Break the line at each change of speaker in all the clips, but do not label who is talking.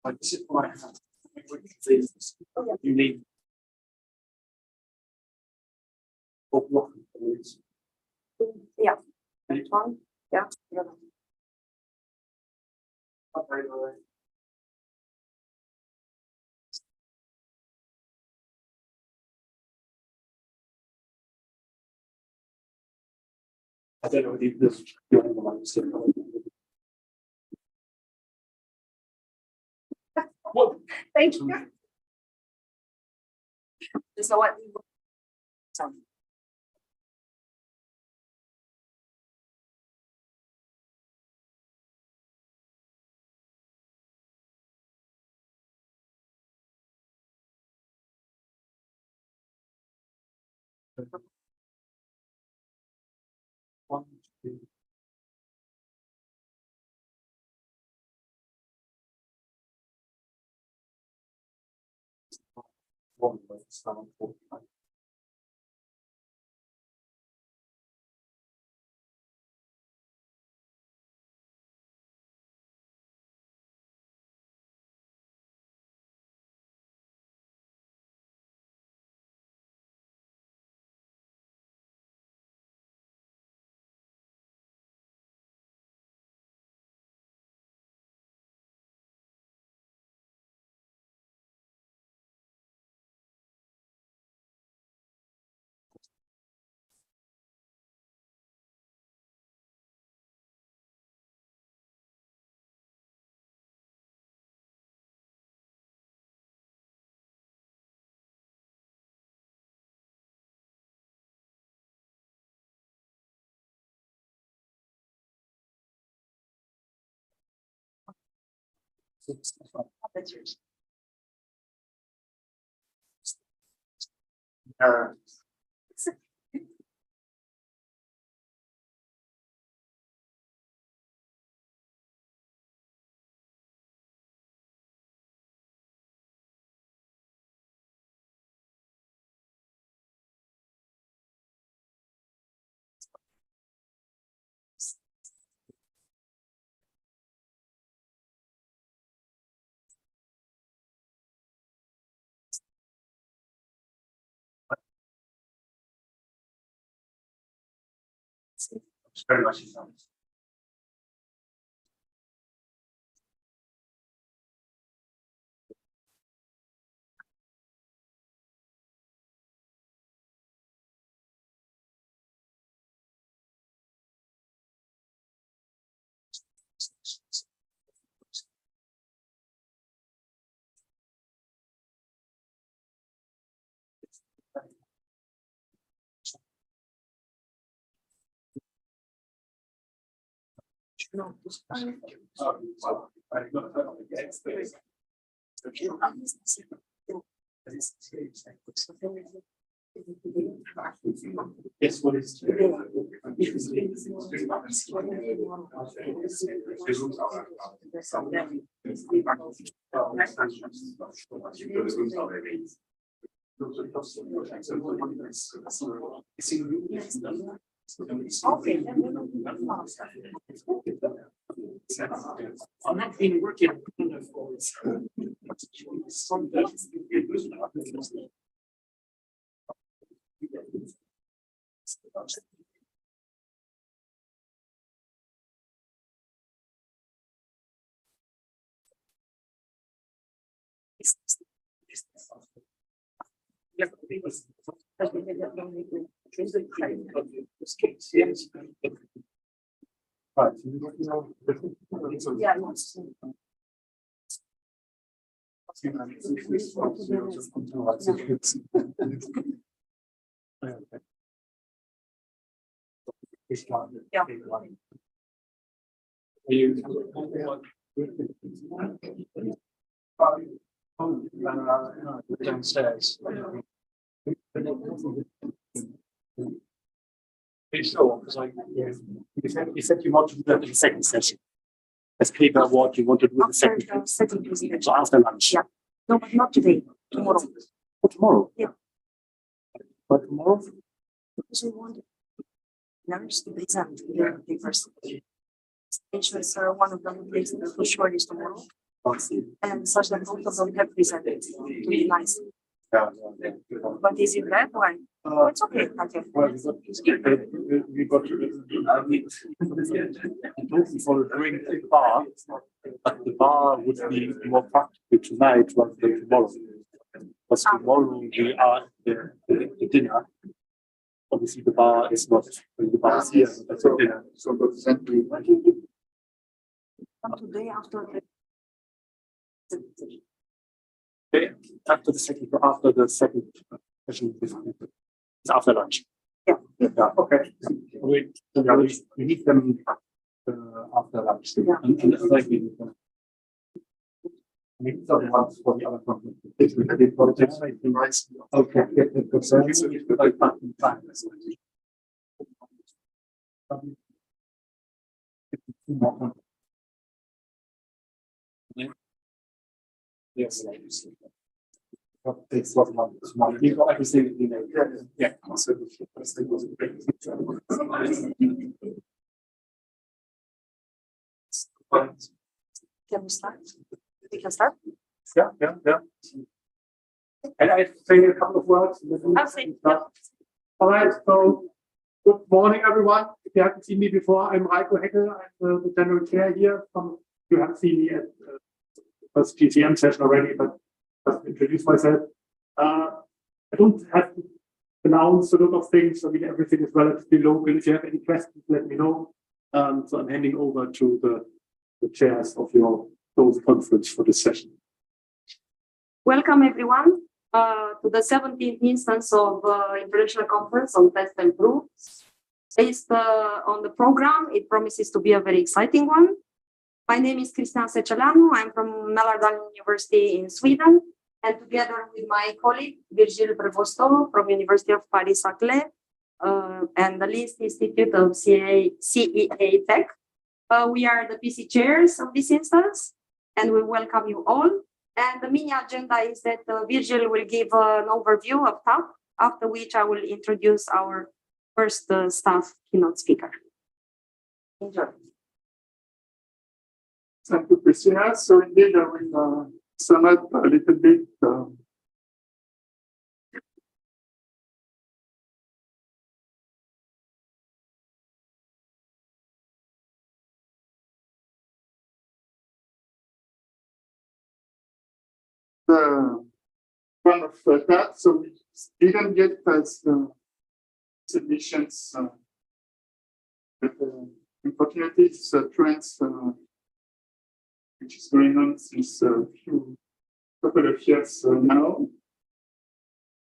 Like this is what I have. You need what is
Yeah.
Any-
One. Yeah.
I don't know whether this what
Thank you. So what? So.
one, two, one, seven, 45.
That's yours.
Very much.
No.
Yes, what is
Okay.
I'm not been working for Right.
Yeah.
Downstairs. Are you sure? Because you said you wanted to do it in the second session. Let's keep out what you wanted with the second. So after lunch.
Yeah. No, but not today. Tomorrow.
For tomorrow?
Yeah.
But tomorrow?
Because we want learners to present the papers. Which was one of them places for sure is tomorrow. and such that both of them have presented to be nice.
Yeah.
But is it that way? It's okay. Okay.
Well, we got following the bar, but the bar would be more practical tonight rather than tomorrow. Because tomorrow we are the dinner. Obviously, the bar is not the bar is here. That's the dinner. So,
Today after the
okay, after the second session, it's after lunch.
Yeah.
Yeah. Okay. We need them after lunch.
Yeah.
And like we need them. These are the ones for the other company. Okay. Yes. Takes what month. You got everything you know. Yeah. So the first thing was
Can we start? We can start.
Yeah. And I say a couple of words.
I'll say.
All right. So good morning, everyone. If you haven't seen me before, I'm Heiko Heckel. I'm the general chair here. You have seen me at the first GCM session already, but just introduce myself. I don't have to announce a lot of things. I mean, everything is relatively local. If you have any questions, let me know. So I'm handing over to the chairs of your closed conference for this session.
Welcome everyone to the 17th instance of International Conference on Test and Proofs. Based on the program, it promises to be a very exciting one. My name is Cristina Seceleanu. I'm from Mälardalen University in Sweden, and together with my colleague Virgile Prevosto from University of Paris-Saclay and the Linz Institute of CEA Tech, we are the PC chairs of this instance, and we welcome you all. And the mini agenda is that Virgile will give an overview of TAP, after which I will introduce our first staff keynote speaker. Enjoy.
Thank you, Cristina. So indeed, I will sum up a little bit one of that. So we didn't get as submissions, but unfortunately, it's a trend which is going on since a couple of years now.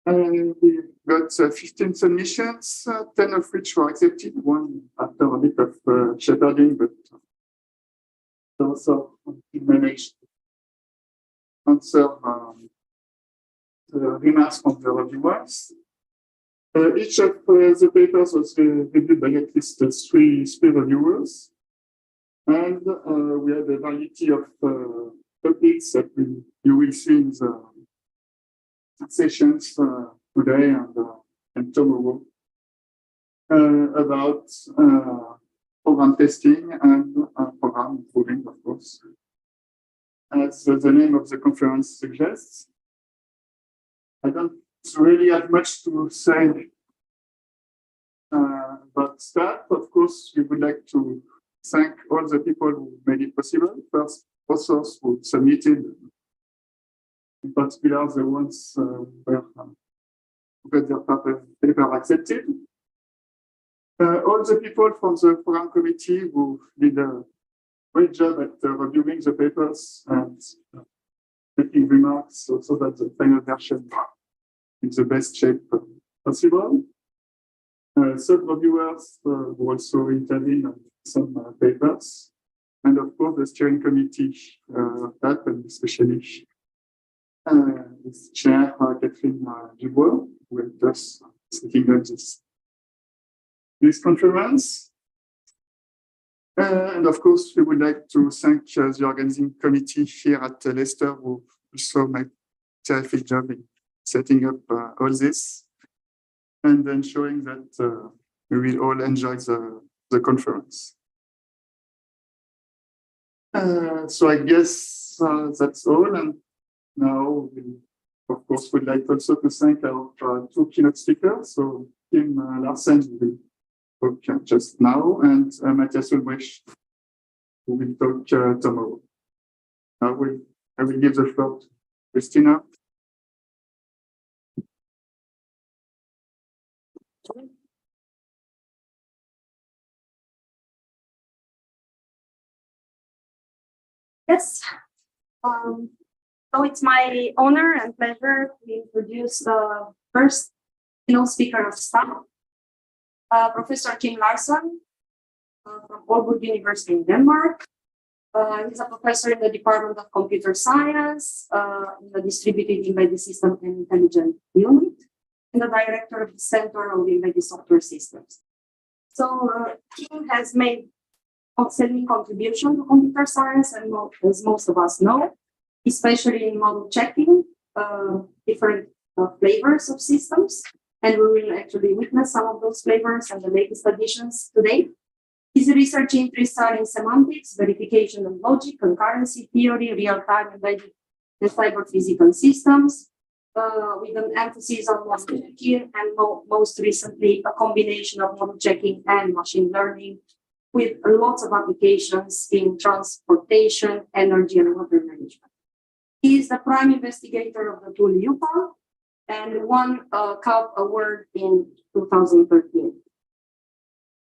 And we got 15 submissions, 10 of which were accepted, one after a bit of shepherding, but also we managed to answer the remarks from the reviewers. Each of the papers was reviewed by at least three reviewers. And we had a variety of topics that you will see in the sessions today and tomorrow about program testing and program improving, of course. As the name of the conference suggests, I don't really have much to say about that. Of course, we would like to thank all the people who made it possible. First, authors who submitted, in particular the ones who got their paper accepted. All the people from the program committee who did a great job at reviewing the papers and making remarks so that the final version is in the best shape possible. Sub-reviewers who also intervened on some papers. And of course, the steering committee that, and especially its chair, Catherine Dubois, who helped us setting up this conference. And of course, we would like to thank the organizing committee here at Leicester, who also made a terrific job in setting up all this and ensuring that we will all enjoy the conference. So I guess that's all. And now we, of course, would like also to thank our two keynote speakers. So Kim Larsen will talk just now, and Matthias Ulbrich, who will talk tomorrow. I will give the floor to Cristina.
Yes. So it's my honor and pleasure to introduce the first keynote speaker of staff, Professor Kim Larsen from Aalborg University in Denmark. He's a professor in the Department of Computer Science, in the Distributed Embedded System and Intelligent Unit, and the director of the Center of Embedded Software Systems. So Kim has made outstanding contribution to computer science, and as most of us know, especially in model checking, different flavors of systems, and we will actually witness some of those flavors and the latest additions today. His research interests are in semantics, verification and logic, concurrency theory, real-time embedded and cyber physical systems, with an emphasis on model checking, and most recently a combination of model checking and machine learning, with lots of applications in transportation, energy, and water management. He is the prime investigator of the tool UPPAAL and won a CAP award in 2013.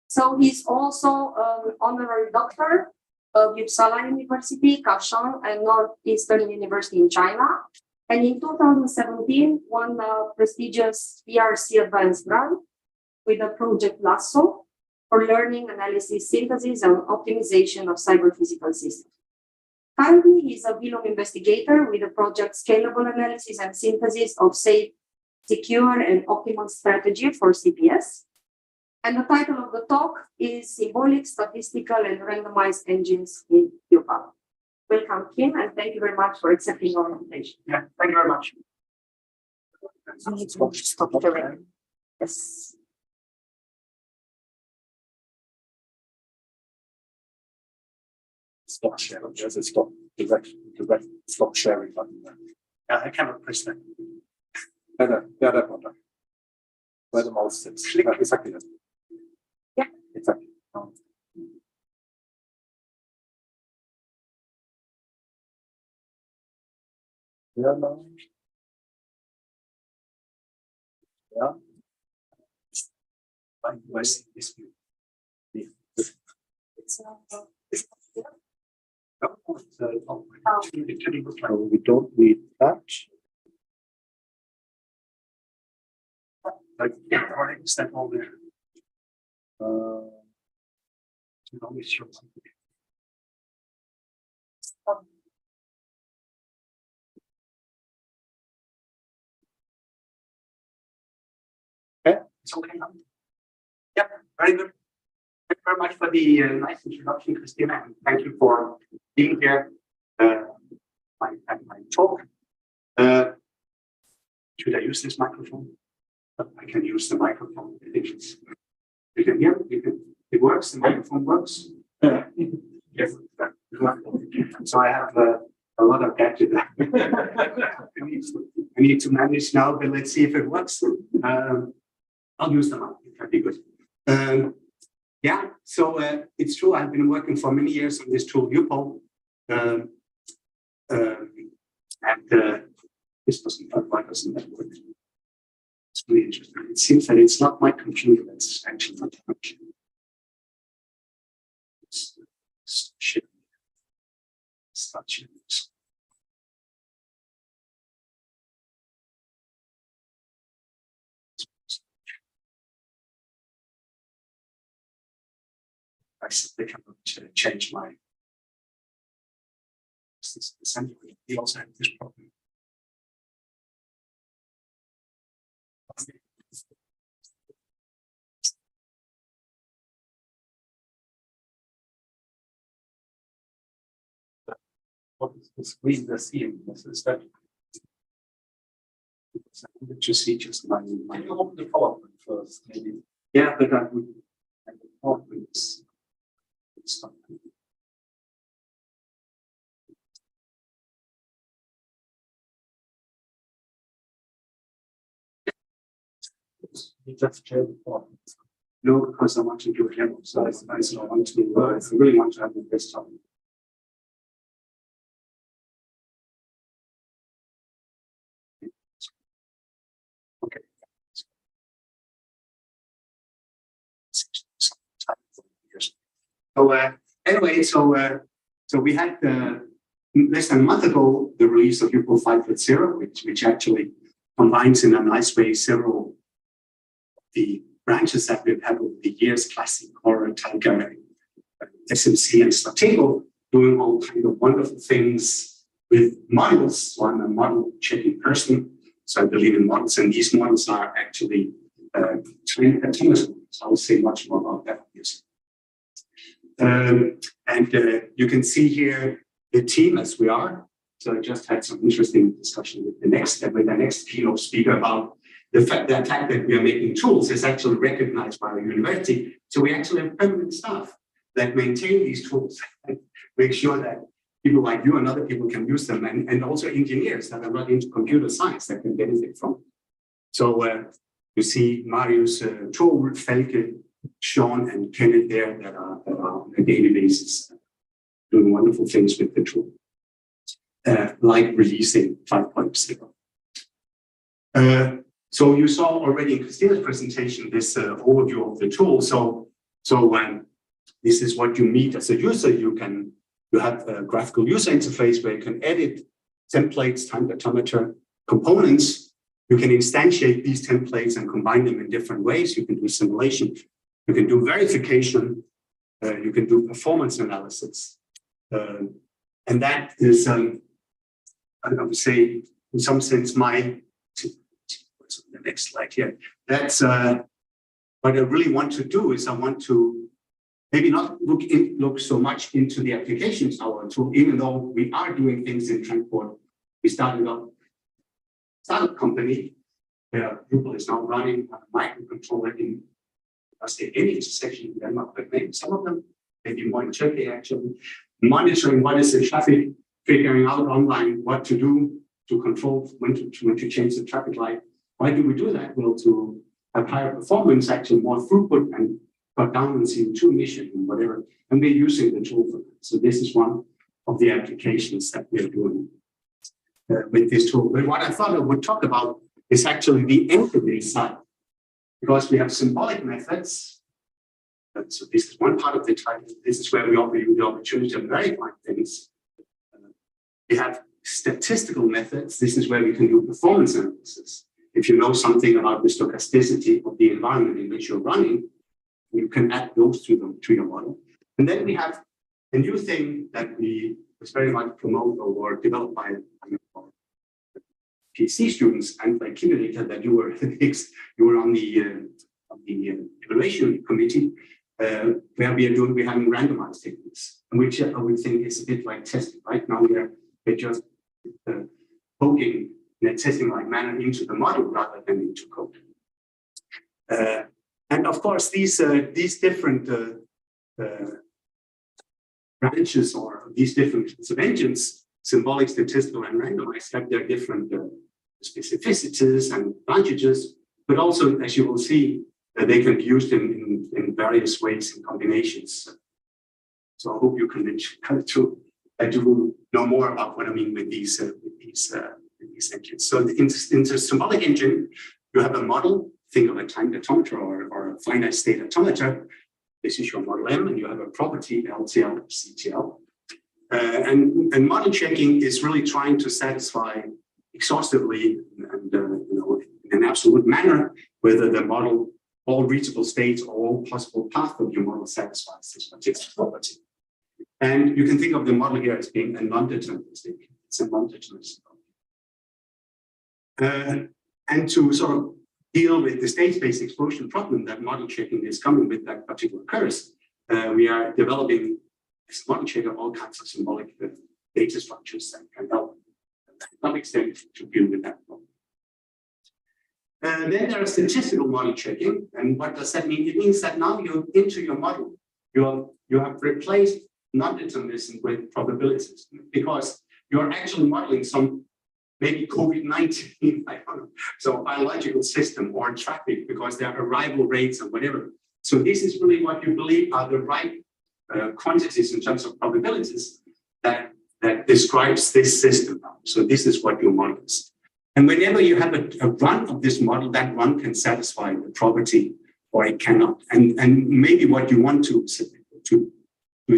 So he's also an honorary doctor of Uppsala University, Kaohsiung, and Northeastern University in China. And in 2017, won a prestigious PRC Advanced Grant with the project LASSO for learning, analysis, synthesis, and optimization of cyber-physical systems. Currently, he is a Vilum investigator with the project Scalable Analysis and Synthesis of Safe, Secure, and Optimal Strategy for CPS. And the title of the talk is Symbolic, Statistical, and Randomized Engines in UPPAAL. Welcome, Kim, and thank you very much for accepting our invitation.
Yeah, thank you very much.
I need to stop sharing. Yes.
Stop sharing. There's a stop direct stop sharing button there.
Yeah, I cannot press that.
Yeah, that one. Where the mouse sits.
Click.
Exactly that.
Yeah.
Exactly. Yeah, no. Yeah.
I see this view.
It's
So we don't read that.
Like, or is that all there? You know, it's your
Okay.
It's okay now. Yeah, very good. Thank you very much for the nice introduction, Cristina, and thank you for being here at my talk. Should I use this microphone? I can use the microphone. I think it's, you can hear it. It works. The microphone works. Yes. So I have a lot of gadgets. I need to manage now, but let's see if it works. I'll use the mic. It can be good. Yeah, so it's true. I've been working for many years on this tool, UPPAAL. And this doesn't work. Why doesn't that work? It's really interesting. It seems that it's not my computer that's actually not functioning. It's shit. Start shit. I simply cannot change my. Essentially, we also have this problem. What is the screen that's seeing? This is that. To see just my. Can you open the PowerPoint first, maybe? Yeah, but I would. And the PowerPoint is. It's not. You just shared before. No, because I want to do a demo. So it's nice. I want to. I really want to have the best time. Okay. So anyway, so we had less than a month ago the release of UPPAAL 5.0, which actually combines in a nice way several of the branches that we've had over the years: classic, core, tiger, SMC, and Statistical, doing all kind of wonderful things with models. So I'm a model checking person, so I believe in models, and these models are actually trained autonomous models. I'll say much more about that. You can see here the team as we are. So I just had some interesting discussion with the next keynote speaker about the fact that we are making tools is actually recognized by our university. So we actually have permanent staff that maintain these tools and make sure that people like you and other people can use them, and also engineers that are not into computer science that can benefit from it. So you see Marius, Tor, Felke, Sean, and Kenneth there that are on a daily basis doing wonderful things with the tool, like releasing 5.0. So you saw already in Christina's presentation this overview of the tool. So this is what you meet as a user. You have a graphical user interface where you can edit templates, time datometer, components. You can instantiate these templates and combine them in different ways. You can do simulation. You can do verification. You can do performance analysis. And that is, I would say, in some sense, what's on the next slide here. That's what I really want to do is I want to maybe not look so much into the applications of our tool, even though we are doing things in transport. We started up a startup company where UPPAAL is now running a microcontroller in any intersection in Denmark, but maybe some of them, maybe more in Turkey actually, monitoring what is the traffic, figuring out online what to do to control when to change the traffic light. Why do we do that? Well, to have higher performance, actually more throughput, and cut down on CO2 emission and whatever. And we're using the tool for that. So this is one of the applications that we're doing with this tool. But what I thought I would talk about is actually the entity side, because we have symbolic methods. So this is one part of the title. This is where we offer you the opportunity to verify things. We have statistical methods. This is where we can do performance analysis. If you know something about the stochasticity of the environment in which you're running, you can add those to your model. And then we have a new thing that we very much promote or developed by PhD students and by Keynote that you were on the evaluation committee, where we're having randomized techniques, which I would think is a bit like testing. Right now we're just poking in a testing-like manner into the model rather than into code. And of course, these different branches or these different engines, symbolic, statistical, and randomized, have their different specificities and advantages, but also, as you will see, they can be used in various ways and combinations. So I hope you can do know more about what I mean with these engines. So in the symbolic engine, you have a model. Think of a time datometer or a finite state datometer. This is your model M, and you have a property LTL or CTL. And model checking is really trying to satisfy exhaustively and in an absolute manner whether the model, all reachable states or all possible paths of your model satisfies this particular property. And you can think of the model here as being a non-deterministic. It's a non-deterministic. And to sort of deal with the state space explosion problem that model checking is coming with that particular curse, we are developing this model checker all kinds of symbolic data structures that can help to some extent to deal with that problem. Then there is statistical model checking. And what does that mean? It means that now you into your model, you have replaced non-determinism with probabilities, because you're actually modeling some
maybe COVID-19, I don't know. So biological system or traffic because there are arrival rates or whatever. So this is really what you believe are the right quantities in terms of probabilities that describes this system. So this is what your model is. And whenever you have a run of this model, that run can satisfy the property or it cannot. And maybe what you want to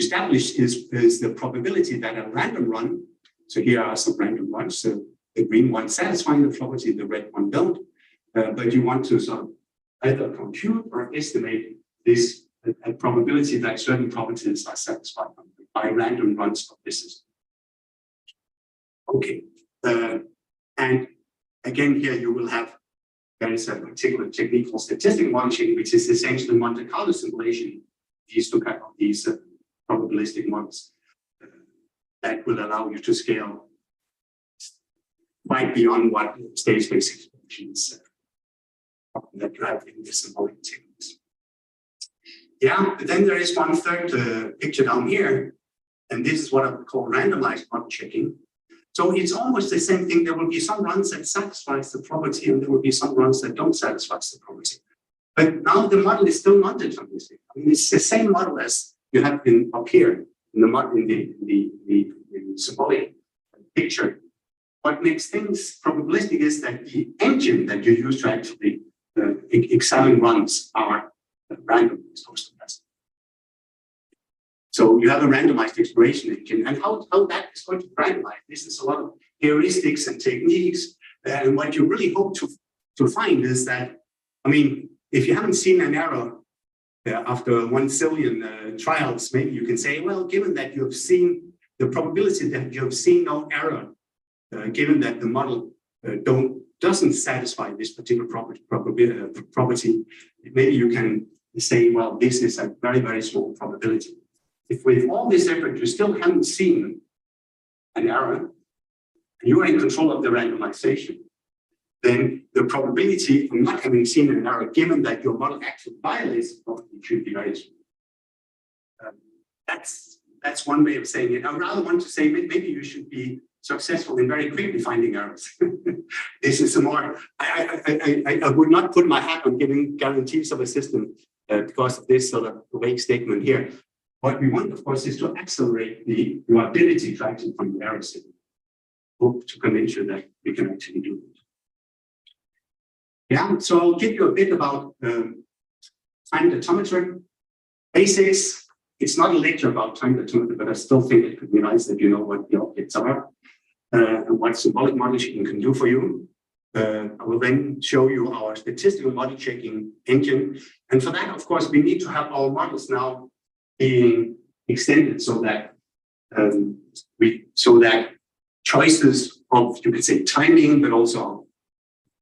establish is the probability that a random run, so here are some random runs, so the green one satisfying the property, the red one don't, but you want to sort of either compute or estimate this probability that certain properties are satisfied by random runs of this system. Okay, and again here you will have, there is a particular technique for statistical modeling, which is essentially Monte Carlo simulation, these probabilistic models that will allow you to scale quite beyond what state-space expressions that you have in the symbolic techniques. Yeah, but then there is one third picture down here, and this is what I would call randomized model checking. So it's almost the same thing. There will be some runs that satisfies the property, and there will be some runs that don't satisfy the property. But now the model is still non-deterministic. I mean, it's the same model as you have up here in the symbolic picture. What makes things probabilistic is that the engine that you use to actually examine runs are randomized or stochastic. So you have a randomized exploration engine, and how that is going to be randomized. This is a lot of heuristics and techniques, and what you really hope to find is that, I mean, if you haven't seen an error after 1 zillion trials, maybe you can say, well, given that you have seen the probability that you have seen no error, given that the model doesn't satisfy this particular property, maybe you can say, well, this is a very, very small probability. If with all this effort you still haven't seen an error, and you are in control of the randomization, then the probability of not having seen an error, given that your model actually violates the property, should be very small. That's one way of saying it. I rather want to say maybe you should be successful in very quickly finding errors. This is a more, I would not put my hat on giving guarantees of a system because of this sort of vague statement here. What we want, of course, is to accelerate your ability to actually find errors. Hope to convince you that we can actually do it. Yeah, so I'll give you a bit about time detometry basics. It's not a lecture about time detometry, but I still think it could be nice that you know what the objects are and what symbolic modeling can do for you. I will then show you our statistical model checking engine. And for that, of course, we need to have our models now being extended so that choices of, you could say, timing, but also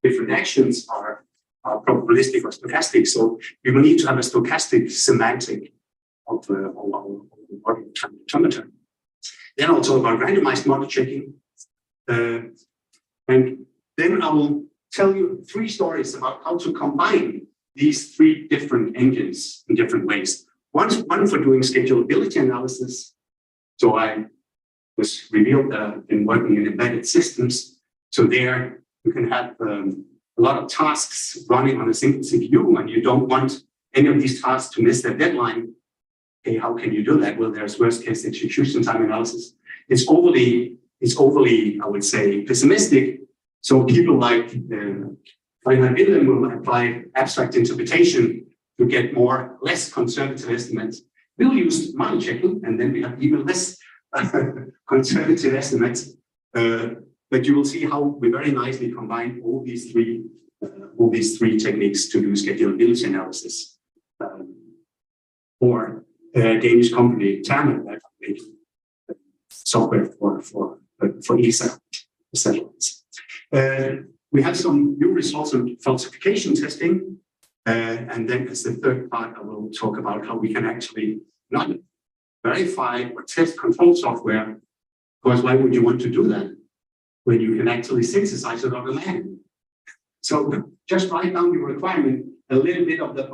different actions are probabilistic or stochastic. So we will need to have a stochastic semantic of our model time detometer. Then I'll talk about randomized model checking. And then I will tell you 3 stories about how to combine these 3 different engines in different ways. One for doing schedulability analysis. So I was revealed that I've been working in embedded systems. So there you can have a lot of tasks running on a single CPU, and you don't want any of these tasks to miss their deadline. Okay, how can you do that? Well, there's worst case execution time analysis. It's overly, I would say, pessimistic. So people like Reinhard Wilhelm will apply abstract interpretation to get less conservative estimates. We'll use model checking, and then we have even less conservative estimates. But you will see how we very nicely combine all these three techniques to do schedulability analysis. Or a Danish company, Terma, that made software for ESA settlements. We have some new results on falsification testing. And then as the third part, I will talk about how we can actually not verify or test control software. Because why would you want to do that when you can actually synthesize it on demand? So just write down your requirement, a little bit of the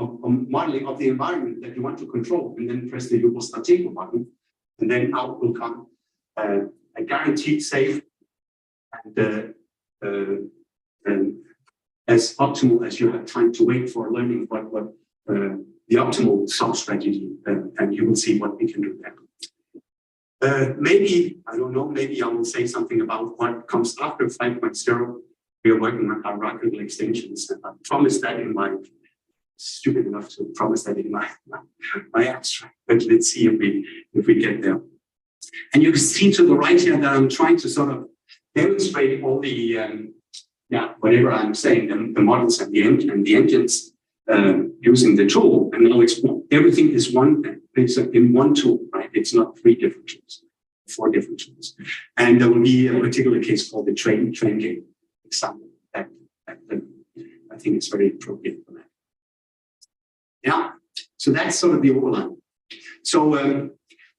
modeling of the environment that you want to control, and then press the Statistical button, and then out will come a guaranteed safe and as optimal as you have time to wait for learning what the optimal sub strategy, and you will see what we can do there. Maybe, I don't know, maybe I will say something about what comes after 5.0. We are working on hierarchical extensions, and I promised that in my, stupid enough to promise that in my abstract, but let's see if we get there. And you can see to the right here that I'm trying to sort of demonstrate all the, whatever I'm saying, the models and the engines using the tool. And now everything is it's in one tool, right? It's not 3 different tools, 4 different tools. And there will be a particular case called the train game example that I think is very appropriate for that. Yeah, so that's sort of the overline. So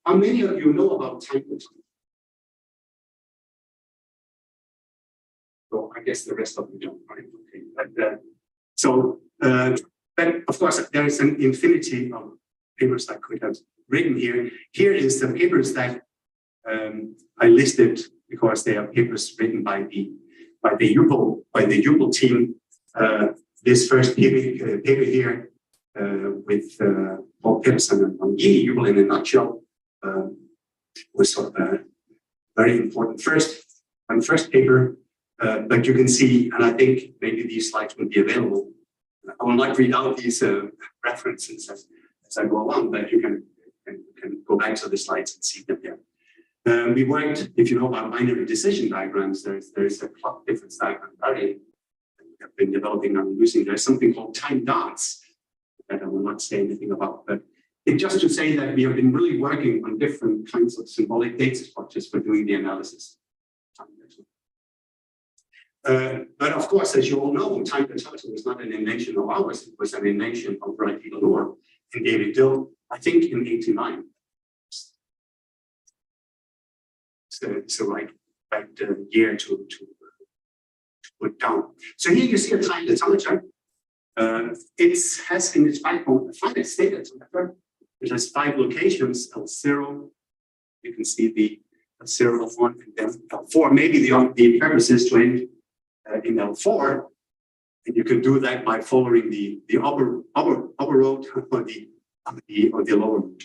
how many of you know about time to time? So I guess the rest of you don't, right? Okay. But of course, there is an infinity of papers I could have written here. Here is the papers that I listed because they are papers written by the UPPAAL team. This first paper here with Paul Peterson and UPPAAL in a nutshell was sort of very important first paper. But you can see, and I think maybe these slides will be available. I will not read out these references as I go along, but you can go back to the slides and see them there. We worked, if you know about binary decision diagrams, there's a clock difference diagram we have been developing and using. There's something called time dots that I will not say anything about, but it's just to say that we have been really working on different kinds of symbolic data structures for doing the analysis. But of course, as you all know, time to time was not an invention of ours, it was an invention of Virgile and David Dill, I think in '89. It's the right year to put down. So here you see a time detonator. It has in its backbone a finite state detonator, which has 5 locations, L0. You can see the L0, L1, and then L4. Maybe the purpose is to end in L4, and you can do that by following the upper road or the lower road.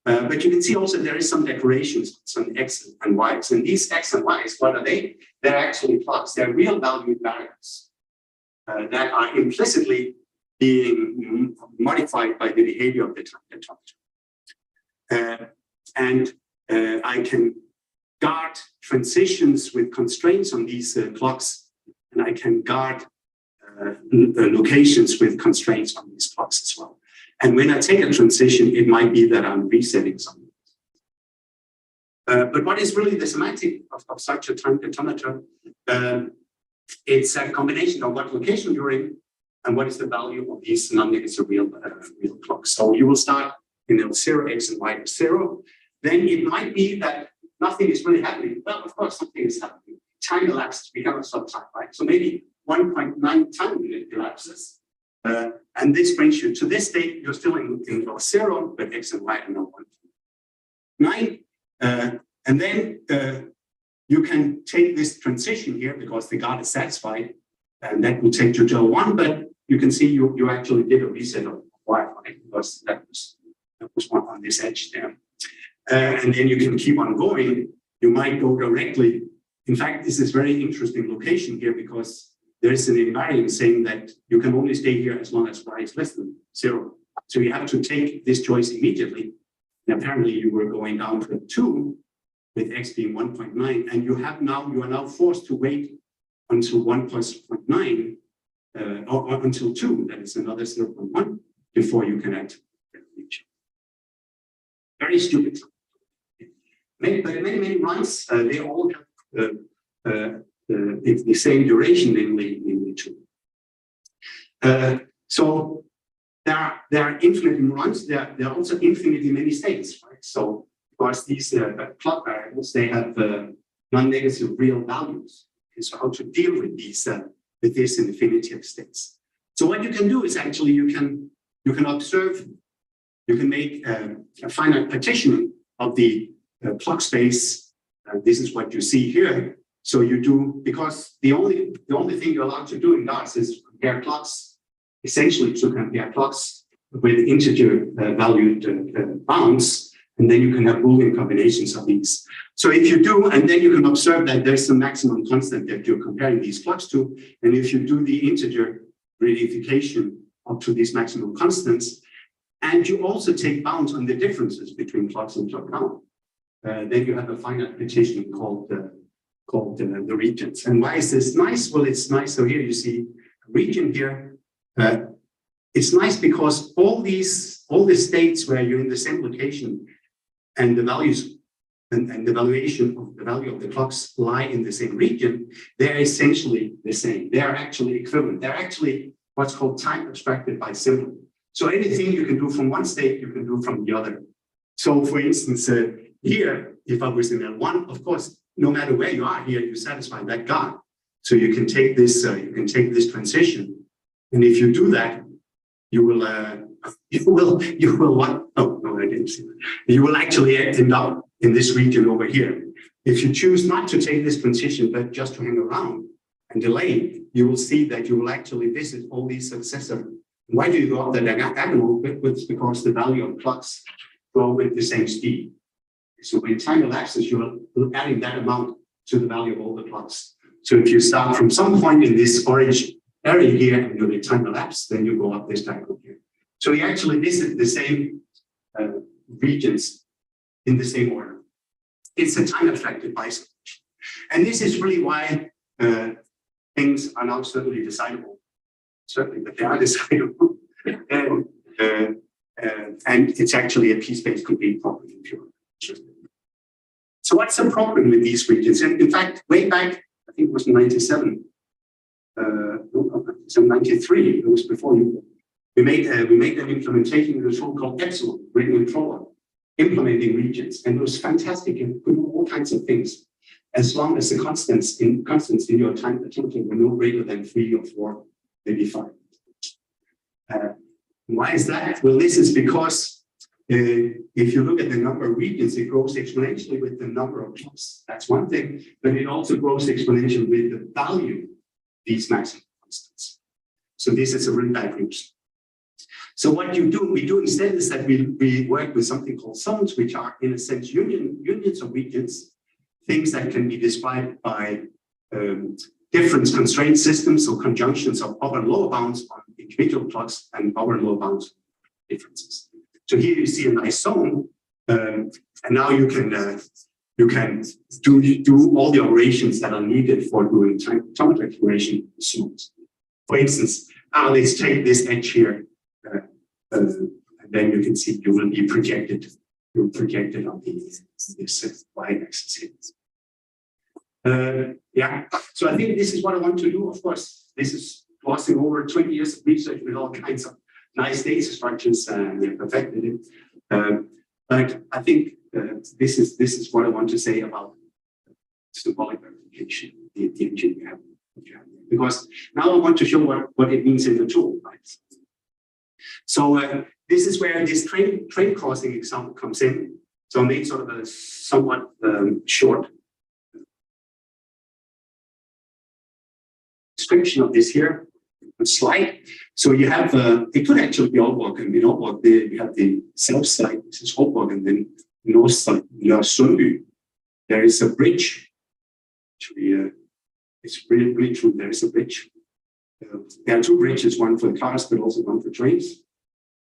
But you can see also there is some decorations, some X and Y's. And these X and Y's, what are they? They're actually plots. They're real valued variables that are implicitly being modified by the behavior of the time detonator. I can guard transitions with constraints on these clocks, and I can guard locations with constraints on these clocks as well. And when I take a transition, it might be that I'm resetting something. But what is really the semantic of such a time detonator? It's a combination of what location you're in and what is the value of these non-negative real clocks. So you will start in L0, X and Y are 0. Then it might be that nothing is really happening. Well, of course, something is happening. Time elapsed, we cannot stop time, right? So maybe 1.9 time unit elapses. And this brings you to this state. You're still in L0, but X and Y are now 1.9. And then you can take this transition here because the guard is satisfied, and that will take you to L1. But you can see you actually did a reset of Y, right? Because that was one on this edge there. And then you can keep on going. You might go directly. In fact, this is very interesting location here because there is an invariant saying that you can only stay here as long as Y is less than 0. So you have to take this choice immediately. And apparently you were going down to 2 with X being 1.9. And you are now forced to wait until 1 plus 0.9 or until 2, that is another 0.1, before you can act. Very stupid. Many runs, they all have the same duration, namely 2. So there are infinite runs. There are also infinitely many states, right? So of course these clock variables, they have non-negative real values. Okay, so how to deal with this infinity of states? So what you can do is actually you can observe. You can make a finite partitioning of the clock space. This is what you see here. So you do, because the only thing you're allowed to do in DARS is compare clocks, essentially to compare clocks with integer valued bounds, and then you can have Boolean combinations of these. So if you do, and then you can observe that there's some maximum constant that you're comparing these clocks to, and if you do the integer reification up to these maximum constants, and you also take bounds on the differences between clocks and clock count, then you have a finite notation called the regions. And why is this nice? Well, it's nice. So here you see a region here. It's nice because all the states where you're in the same location and the values and the valuation of the value of the clocks lie in the same region, they're essentially the same. They're actually equivalent. They're actually what's called time abstracted by symbol. So anything you can do from one state, you can do from the other. So for instance, here, if I was in L1, of course, no matter where you are here, you satisfy that guard. So you can take this transition. And if you do that, you will what? Oh, no, I didn't see that. You will actually end up in this region over here. If you choose not to take this transition, but just to hang around and delay, you will see that you will actually visit all these successive. Why do you go up the diagonal? It's because the value of clocks go with the same speed. So when time elapses, you're adding that amount to the value of all the clocks. So if you start from some point in this orange area here and you time elapse, then you go up this diagonal here. So you actually visit the same regions in the same order. It's a time abstracted bisection. And this is really why things are now certainly decidable. Certainly, but they are decidable. And it's actually a p-space complete property if you're interested. So what's the problem with these regions? And in fact, way back, I think it was in 97, 93, it was before you. We made an implementation with a tool called Epsilon, written in Prolog, implementing regions, and it was fantastic. You could do all kinds of things, as long as the constants in your time attention were no greater than 3 or 4, maybe 5. Why is that? Well, this is because if you look at the number of regions, it grows exponentially with the number of clocks. That's one thing, but it also grows exponentially with the value of these maximum constants. So this is a really bad news. So what we do instead is that we work with something called zones, which are in a sense unions of regions, things that can be described by difference constraint systems, so conjunctions of upper and lower bounds on individual clocks and upper and lower bounds differences. So here you see a nice zone, and now you can do all the operations that are needed for doing time declaration zones. For instance, let's take this edge here, and then you can see you will be projected. You're projected on this y-axis here. Yeah, so I think this is what I want to do. Of course, this is glossing over 20 years of research with all kinds of nice data structures, and we have perfected it. But I think this is what I want to say about symbolic verification, the engine you have. Because now I want to show what it means in the tool. Right? So this is where this train crossing example comes in. So I made sort of a somewhat short description of this here slide. So you have, it could actually be Aalborg, and in Aalborg, you have the south side, this is Aalborg, and then north side, Larsen. There is a bridge. Actually, it's really true, there is a bridge. There are 2 bridges, one for cars, but also one for trains.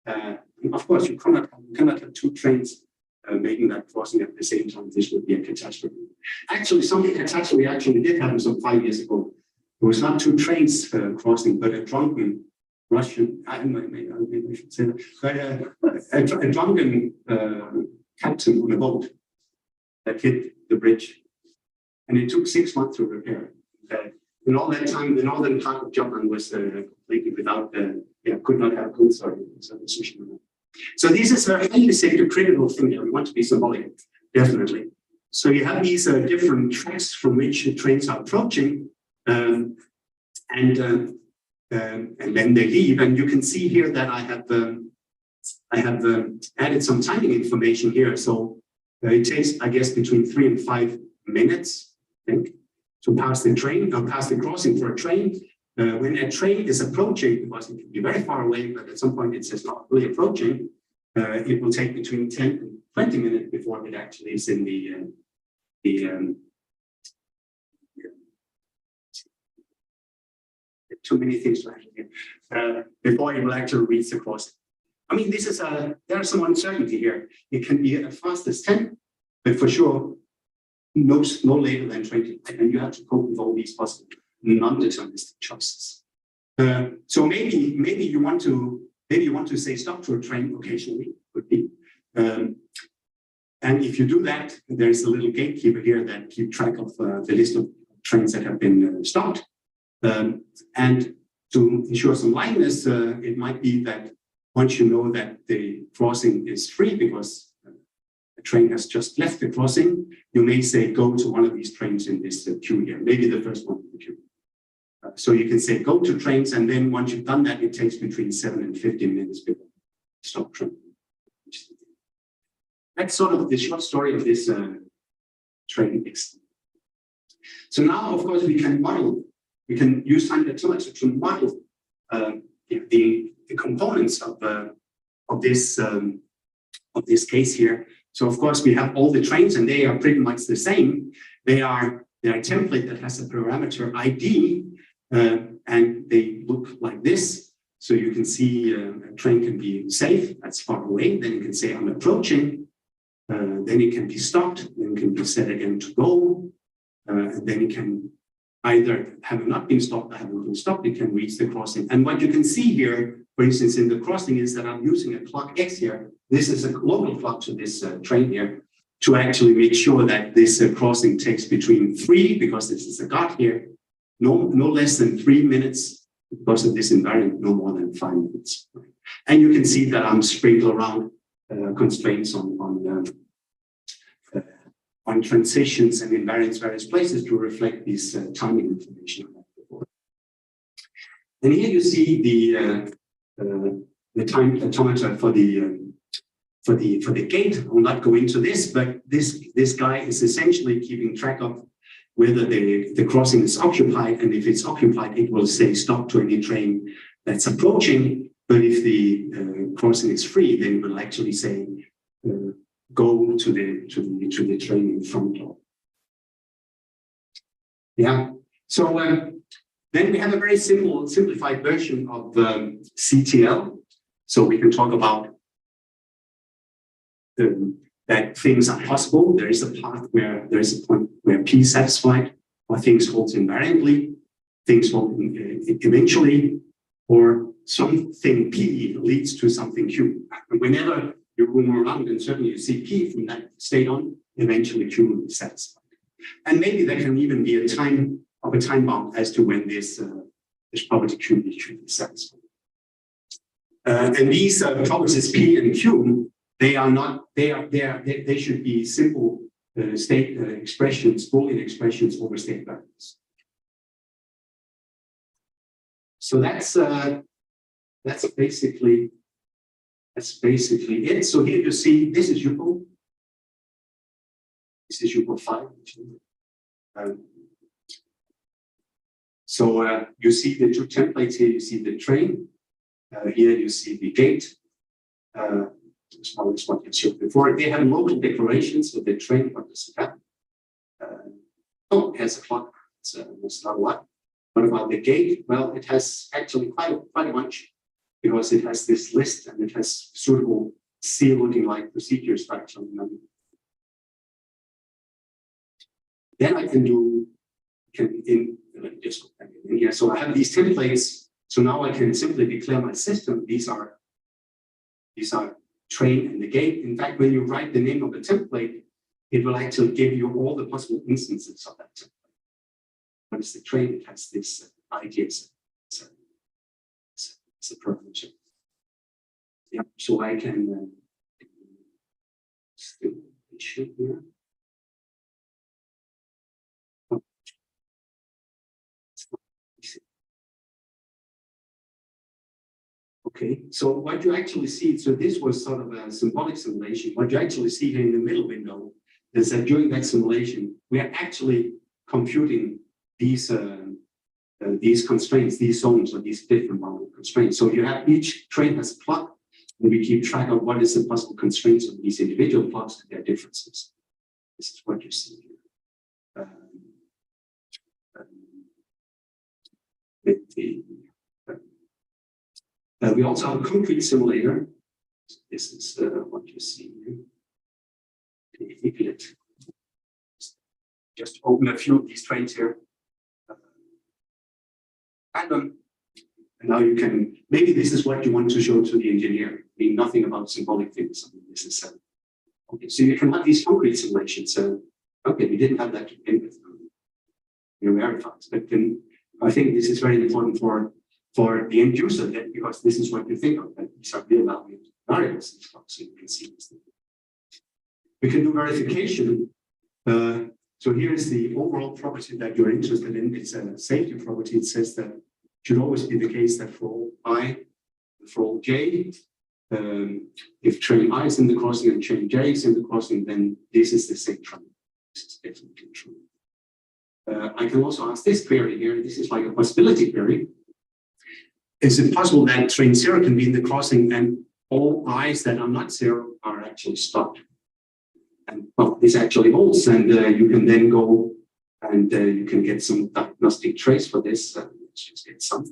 And of course, you cannot have 2 trains making that crossing at the same time. This would be a catastrophe. Actually, something catastrophe actually did happen some 5 years ago. It was not 2 trains crossing, but a drunken Russian, maybe I should say that, but a drunken captain on a boat that hit the bridge. And it took 6 months to repair. In all that time, the northern part of Jutland was completely without, could not have goods or sushi. So this is a highly sacred critical thing that we want to be symbolic, definitely. So you have these different tracks from which the trains are approaching, and then they leave. And you can see here that I have added some timing information here. So it takes, I guess, between 3 and 5 minutes, I think, pass the train or pass the crossing for a train. When a train is approaching, because it can be very far away, but at some point it says not really approaching, it will take between 10 and 20 minutes before it actually is in too many things to actually before it will actually reach the crossing. I mean, this is there's some uncertainty here. It can be as fast as 10, but for sure, no later than 20. And you have to cope with all these possible non-deterministic choices. So maybe you want to say stop to a train occasionally, could be. And if you do that, there's a little gatekeeper here that keep track of the list of trains that have been stopped. And to ensure some liveness, it might be that once you know that the crossing is free because a train has just left the crossing, you may say go to one of these trains in this queue here, maybe the first one in the queue. So you can say go to trains, and then once you've done that, it takes between 7 and 15 minutes before stop train. That's sort of the short story of this train mix. So now, of course, we can use time dynamics to model the components of this case here. So of course we have all the trains, and they are pretty much the same. They are a template that has a parameter ID, and they look like this. So you can see a train can be safe, that's far away. Then you can say I'm approaching. Then it can be stopped. Then it can be set again to go. And then it can either having not been stopped or having been stopped, it can reach the crossing. And what you can see here, for instance, in the crossing is that I'm using a clock X here. This is a local clock to this train here to actually make sure that this crossing takes between 3, because this is a guard here, no less than 3 minutes, because of this invariant, no more than 5 minutes. And you can see that I'm sprinkled around constraints on transitions and invariants various places to reflect this timing information. And here you see the time automata for the gate. I will not go into this, but this guy is essentially keeping track of whether the crossing is occupied, and if it's occupied, it will say stop to any train that's approaching. But if the crossing is free, then it will actually say go to the train in front of. Yeah. So then we have a very simplified version of CTL. So we can talk about that things are possible. There is a path where there is a point where P is satisfied, or things hold invariantly, things hold eventually, or something P leads to something Q. And whenever you roam around, and certainly you see P from that state on, eventually Q will be satisfied. And maybe there can even be a time bound as to when this property Q should be satisfied. And these properties P and Q, they should be simple state expressions, Boolean expressions over state variables. So that's basically it. So here you see this is UPPAAL. This is UPPAAL 5. So you see the two templates here. You see the train. Here you see the gate. This one is what you showed before. They have local declarations of the train. What does it have? Oh, it has a clock. It's not a lot. What about the gate? Well, it has actually quite much, because it has this list and it has suitable C-looking like procedures for actually numbering. Then I can do so I have these templates. So now I can simply declare my system. These are train and the gate. In fact, when you write the name of the template, it will actually give you all the possible instances of that template. What is the train? It has this idea. It's a parameter. Yeah, so I can still issue here. Okay, so what you actually see, so this was sort of a symbolic simulation. What you actually see here in the middle window is that during that simulation, we are actually computing these constraints, these zones, or these different boundary constraints. So you have each train has a plot, and we keep track of what is the possible constraints of these individual plots and their differences. This is what you see here. We also have a concrete simulator. This is what you see here. Just open a few of these trains here. And now you can, maybe this is what you want to show to the engineer. I mean, nothing about symbolic things. I mean, this is, okay, so you can have these concrete simulations. Okay, we didn't have that to begin with. We're very fast. But then I think this is very important for the end user, because this is what you think of, that these are real value variables, so you can see this. We can do verification. So here's the overall property that you're interested in. It's a safety property. It says that it should always be the case that for all I, for all j, if train I is in the crossing and train j is in the crossing, then this is the same train. This is definitely true. I can also ask this query here. This is like a possibility query. Is it possible that train 0 can be in the crossing and all i's that are not 0 are actually stopped? And well, this actually holds, and you can then go and you can get some diagnostic trace for this. Let's just get some.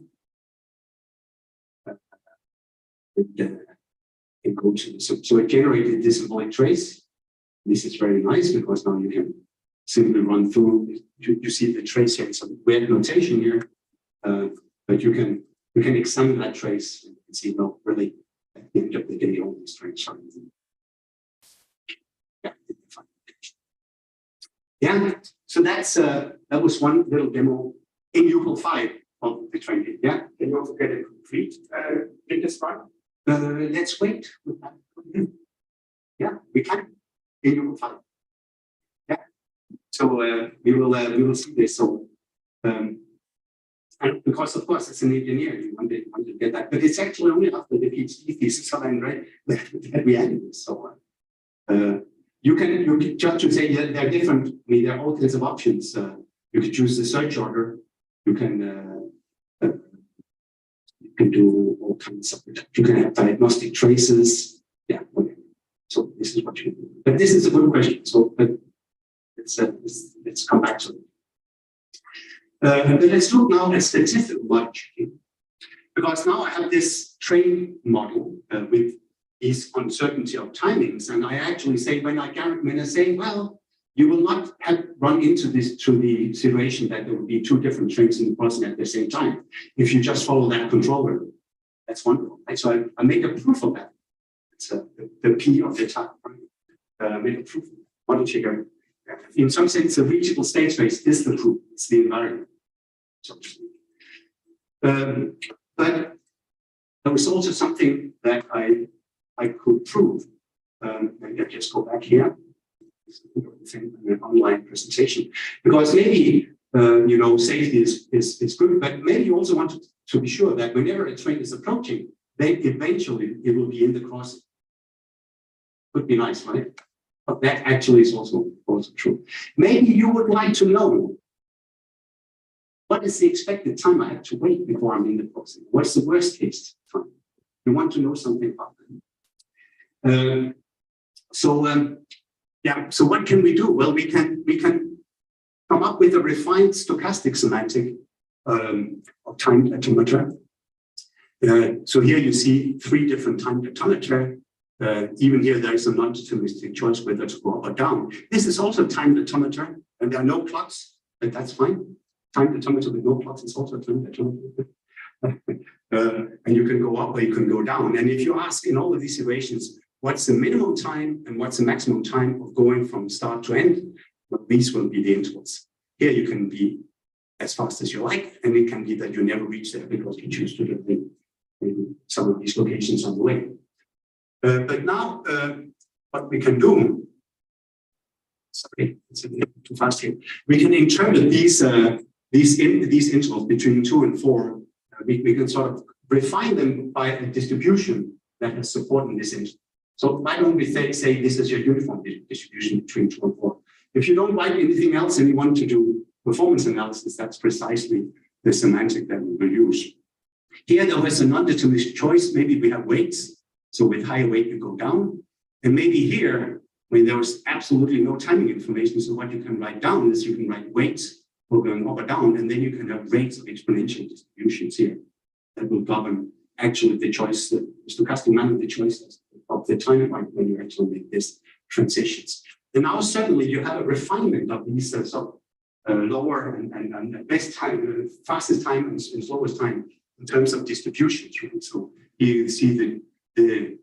And go to, so it generated this symbolic trace. This is very nice because now you can simply run through. You see the trace here in some weird notation here, but you can examine that trace and you can see, no, really, at the end of the day, all these trains are. Yeah, so that's that was one little demo in UPPAAL 5 of the training. Yeah,
Can you also get a complete witness one?
let's wait with that. Yeah, we can in UPPAAL 5. Yeah, so we will see this. So and because of course it's an engineer, you want to get that, but it's actually only after the PhD thesis right that we added this. So. You can just to say that they're different. I mean, there are all kinds of options. You can choose the search order. You can do all kinds of. You can have diagnostic traces. Yeah. Okay. So this is what you do. But this is a good question. So, but let's come back to it. But let's look now at statistical logic, because now I have this train model with is uncertainty of timings. And I actually say, when I say, well, you will not have run into this to the situation that there will be two different trains in the crossing at the same time. If you just follow that controller, that's wonderful. Right? So I made a proof of that. It's the P of the time. Right? I made a proof of that. Model checker. In some sense, a reachable state space is the proof. It's the environment. So, but there was also something that I could prove. Maybe I just go back here. An online presentation, because maybe safety is good, but maybe you also want to be sure that whenever a train is approaching, then eventually it will be in the crossing. Could be nice, right? But that actually is also true. Maybe you would like to know what is the expected time I have to wait before I'm in the crossing. What's the worst case time? You want to know something about that. So what can we do? Well, we can come up with a refined stochastic semantic of time pentameter. So here you see 3 different time pentameter. Even here there is a non-deterministic choice whether to go up or down. This is also time pentameter, and there are no plots, and that's fine. Time pentameter with no plots is also time pentameter. And you can go up or you can go down. And if you ask in all of these situations, what's the minimum time and what's the maximum time of going from start to end? Well, these will be the intervals. Here you can be as fast as you like, and it can be that you never reach there because you choose to live in some of these locations on the way. But now, what we can do, sorry, it's a bit too fast here. We can interpret these intervals between 2 and 4. We can sort of refine them by a distribution that has support in this interval. So why don't we say this is your uniform distribution between 2 and 4? If you don't like anything else and you want to do performance analysis, that's precisely the semantic that we will use. Here, there was a non-deterministic choice. Maybe we have weights. So with higher weight, you go down. And maybe here, when there was absolutely no timing information, so what you can write down is you can write weights for going up or down, and then you can have rates of exponential distributions here that will govern actually the choice, the stochastic manner of the choices of the time point when you actually make these transitions. And now suddenly you have a refinement of these lower and best time, fastest time and slowest time in terms of distributions. Right? So here you see the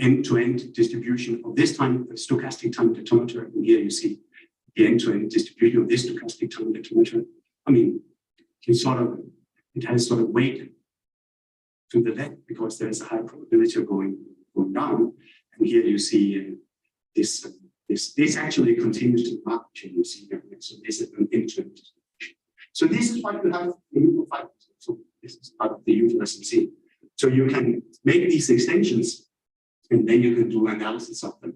end-to-end distribution of this time, the stochastic time detometer, and here you see the end-to-end distribution of this stochastic time detometer. I mean, it has sort of weight to the left because there is a high probability of going down. And here you see this actually continues to mark change. You see here. So this is an end-to-end distribution. So this is what you have in UPPAAL. So this is part of the UPPAAL. So you can make these extensions, and then you can do analysis of them.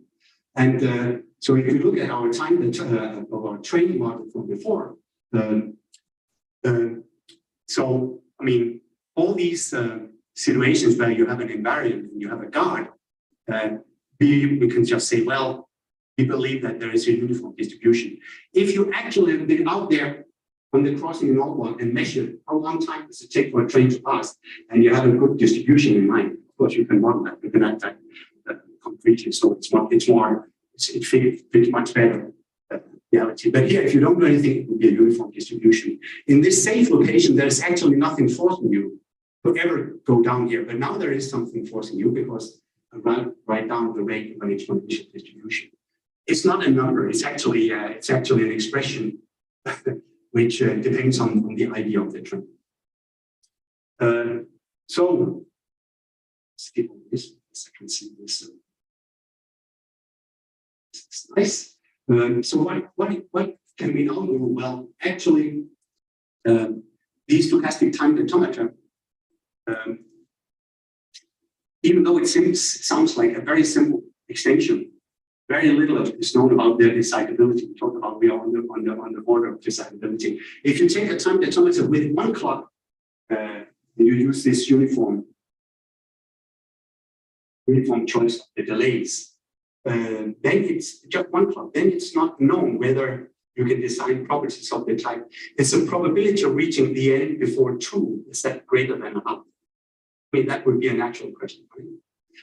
And so if you look at our time of our training model from before, so I mean, all these situations where you have an invariant and you have a guard, we can just say, well, we believe that there is a uniform distribution. If you actually have been out there on the crossing in Aalborg and measure how long time does it take for a train to pass, and you have a good distribution in mind, of course you can model that, you can act that concretely. So it fits much better reality. But here, if you don't do anything, it will be a uniform distribution. In this safe location, there's actually nothing forcing you to ever go down here. But now there is something forcing you because I write down the rate of an exponential distribution. It's not a number. It's actually an expression which depends on the idea of the trend. So skip on this. I can see this. It's nice. So what can we now do? Well, actually, the stochastic time detometer, even though it sounds like a very simple extension, very little is known about their decidability. We talked about we are on the border of decidability. If you take a time detometer with one clock, and you use this uniform choice of the delays, then it's just one clock. Then it's not known whether you can design properties of the type. It's a probability of reaching the end before 2. Is that greater than a half? I mean, that would be a natural question. Right?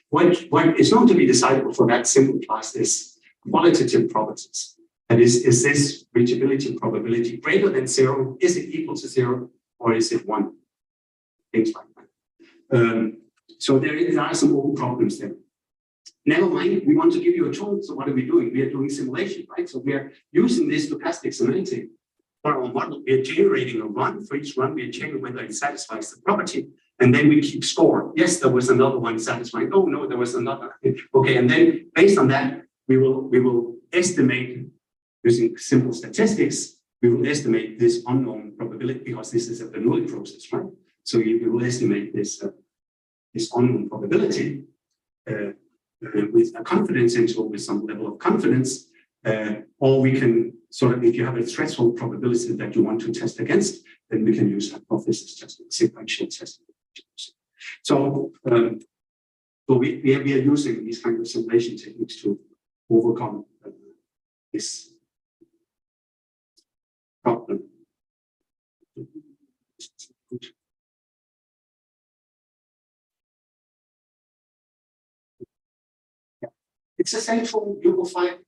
What is known to be decidable for that simple class is qualitative properties. That is this reachability probability greater than 0? Is it equal to 0? Or is it 1? Things like that. So there are some open problems there. Never mind, we want to give you a tool. So what are we doing? We are doing simulation, right? So we are using this stochastic semantic for our model. We are generating a run. For each run, we are checking whether it satisfies the property. And then we keep score. Yes, there was another one satisfying. Oh, no, there was another. Okay, and then based on that, we will estimate using simple statistics. We will estimate this unknown probability because this is a Bernoulli process, right? So we will estimate this unknown probability with a confidence interval with some level of confidence, or we can sort of, if you have a threshold probability that you want to test against, then we can use hypothesis testing, sequential testing. So we are using these kind of simulation techniques to overcome this problem. It's a central Google file.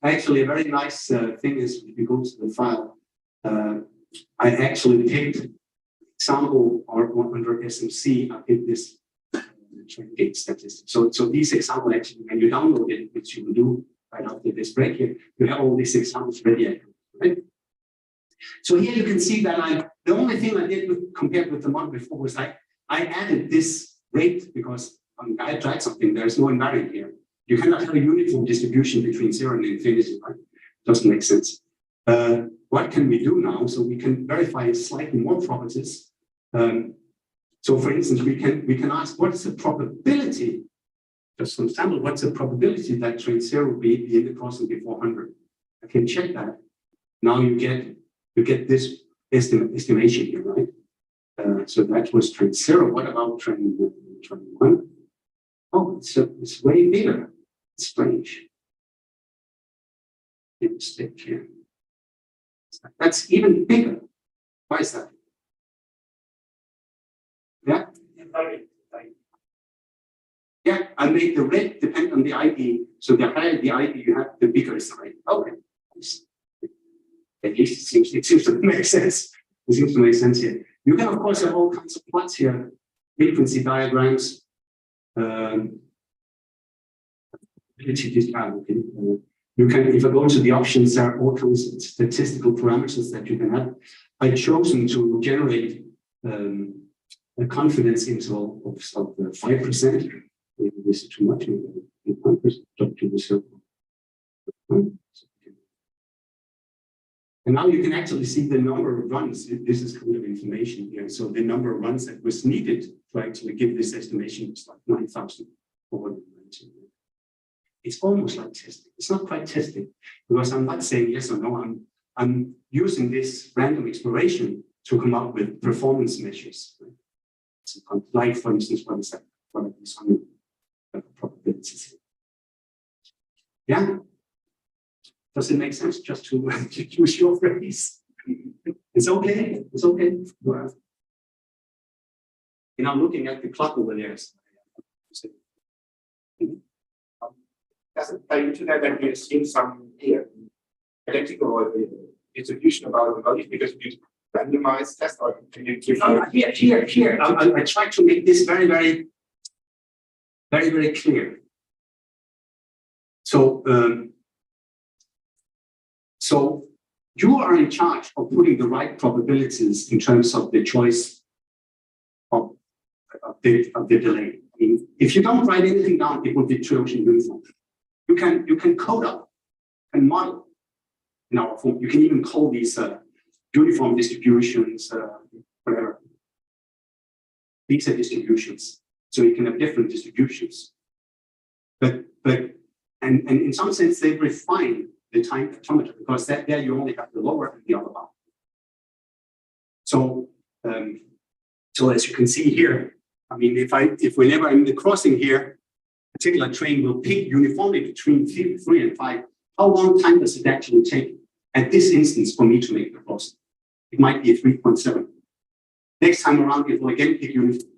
Actually, a very nice thing is if you go to the file, I actually picked example or under SMC, I picked this gate statistics. So these examples actually, when you download it, which you will do right after this break here, you have all these examples ready. Right? So here you can see that the only thing I did compared with the model before was I added this rate because I tried something. There's no invariant here. You cannot have a uniform distribution between 0 and infinity, right? Doesn't make sense. What can we do now? So we can verify slightly more properties. So for instance, we can ask what is the probability, just for example, what's the probability that train 0 will be in the crossing before 100? I can check that. Now you get you get this estimation here, right? So that was trend 0. What about trend 1? Oh, it's way bigger. It's strange. Mistake here. That's even bigger. Why is that? Yeah? Yeah, I made the red depend on the ID. So the higher the ID you have, the bigger is the red. Okay. At least it seems to make sense. It seems to make sense here. You can, of course, have all kinds of plots here, frequency diagrams, you can, if I go to the options, there are all kinds of statistical parameters that you can have. I've chosen to generate a confidence interval of 5%. Maybe this is too much. Maybe 1% up to the circle. And now you can actually see the number of runs. This is kind of information here. So the number of runs that was needed to actually give this estimation was like 9,000 over the 19. It's almost like testing. It's not quite testing because I'm not saying yes or no. I'm using this random exploration to come up with performance measures. So like, for instance, what is that? What are these probabilities? Yeah. Does it make sense just to use your phrase? It's okay. It's okay. Well, I'm looking at the clock over there.
Does it play into that we have seen some identical distribution about the knowledge because you randomized test or can you give
here. I try to make this very, very, very, very clear. So you are in charge of putting the right probabilities in terms of the choice of the delay. I mean, if you don't write anything down, it will be chosen uniform. You can code up and model in our form. You can even call these uniform distributions, whatever. These are distributions, so you can have different distributions. But in some sense they refine the time photometer because there you only have the lower and the upper bound. So as you can see here, I mean, if whenever I'm in the crossing here, a particular train will pick uniformly between 3 and 5. How long time does it actually take at this instance for me to make the crossing? It might be a 3.7. Next time around, it will again pick uniform.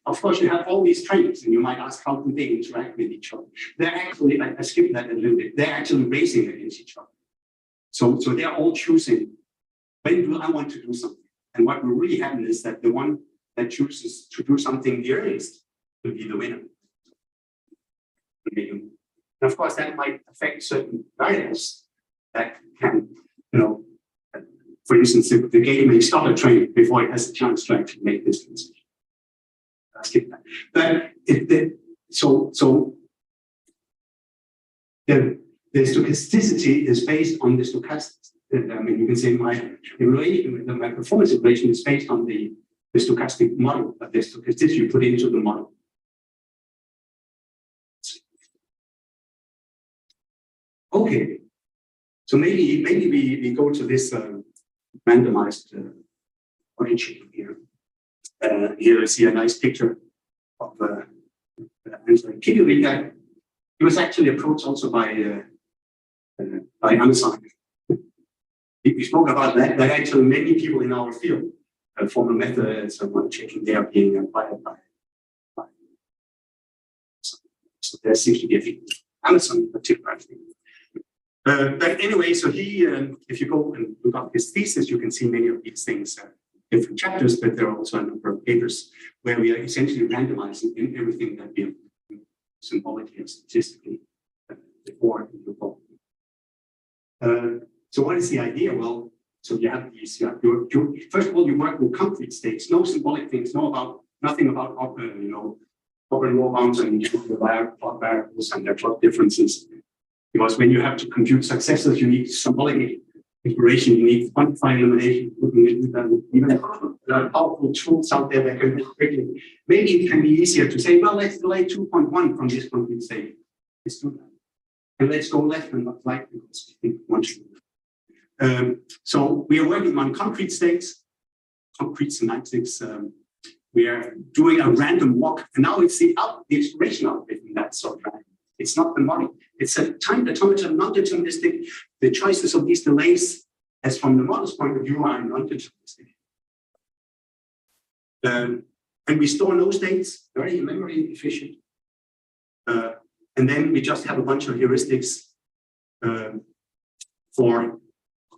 Of course, you have all these trains, and you might ask, how do they interact with each other? They're actually, I skipped that a little bit, they're actually racing against each other. So they're all choosing, when do I want to do something? And what will really happen is that the one that chooses to do something the earliest will be the winner. And of course, that might affect certain variables that can, for instance, the gate may stop a train before it has a chance to actually make this transition. I'll skip that. But the stochasticity is based on the stochastics. I mean, you can say my performance equation is based on the stochastic model, but the stochasticity you put into the model. Okay, so maybe we go to this randomized origin here. Here you see a nice picture of Can you read that? It was actually approached also by Amazon. We spoke about that actually many people in our field formal methods and checking they are being applied by. So there seems to be a thing. Amazon in particular, I think. But anyway, so he, if you go and look up his thesis, you can see many of these things, different chapters, but there are also a number of papers where we are essentially randomizing in everything that we have symbolically and statistically before in the book. So what is the idea? Well, so you have these, first of all, you work with concrete states, no symbolic things, nothing about upper and lower bounds and plot variables and their plot differences. Because when you have to compute successes, you need symbolic inspiration, you need quantified elimination, looking into them. Even there are powerful tools out there that can do quickly. Maybe it can be easier to say, well, let's delay 2.1 from this concrete state. Let's do that. And let's go left and not right because we think we want to. So we are working on concrete states, concrete semantics. We are doing a random walk, and now it's the exploration algorithm that's so random. It's not the model. It's a time determinative, non-deterministic. The choices of these delays, as from the model's point of view, are non-deterministic. And we store no states, very memory efficient. And then we just have a bunch of heuristics for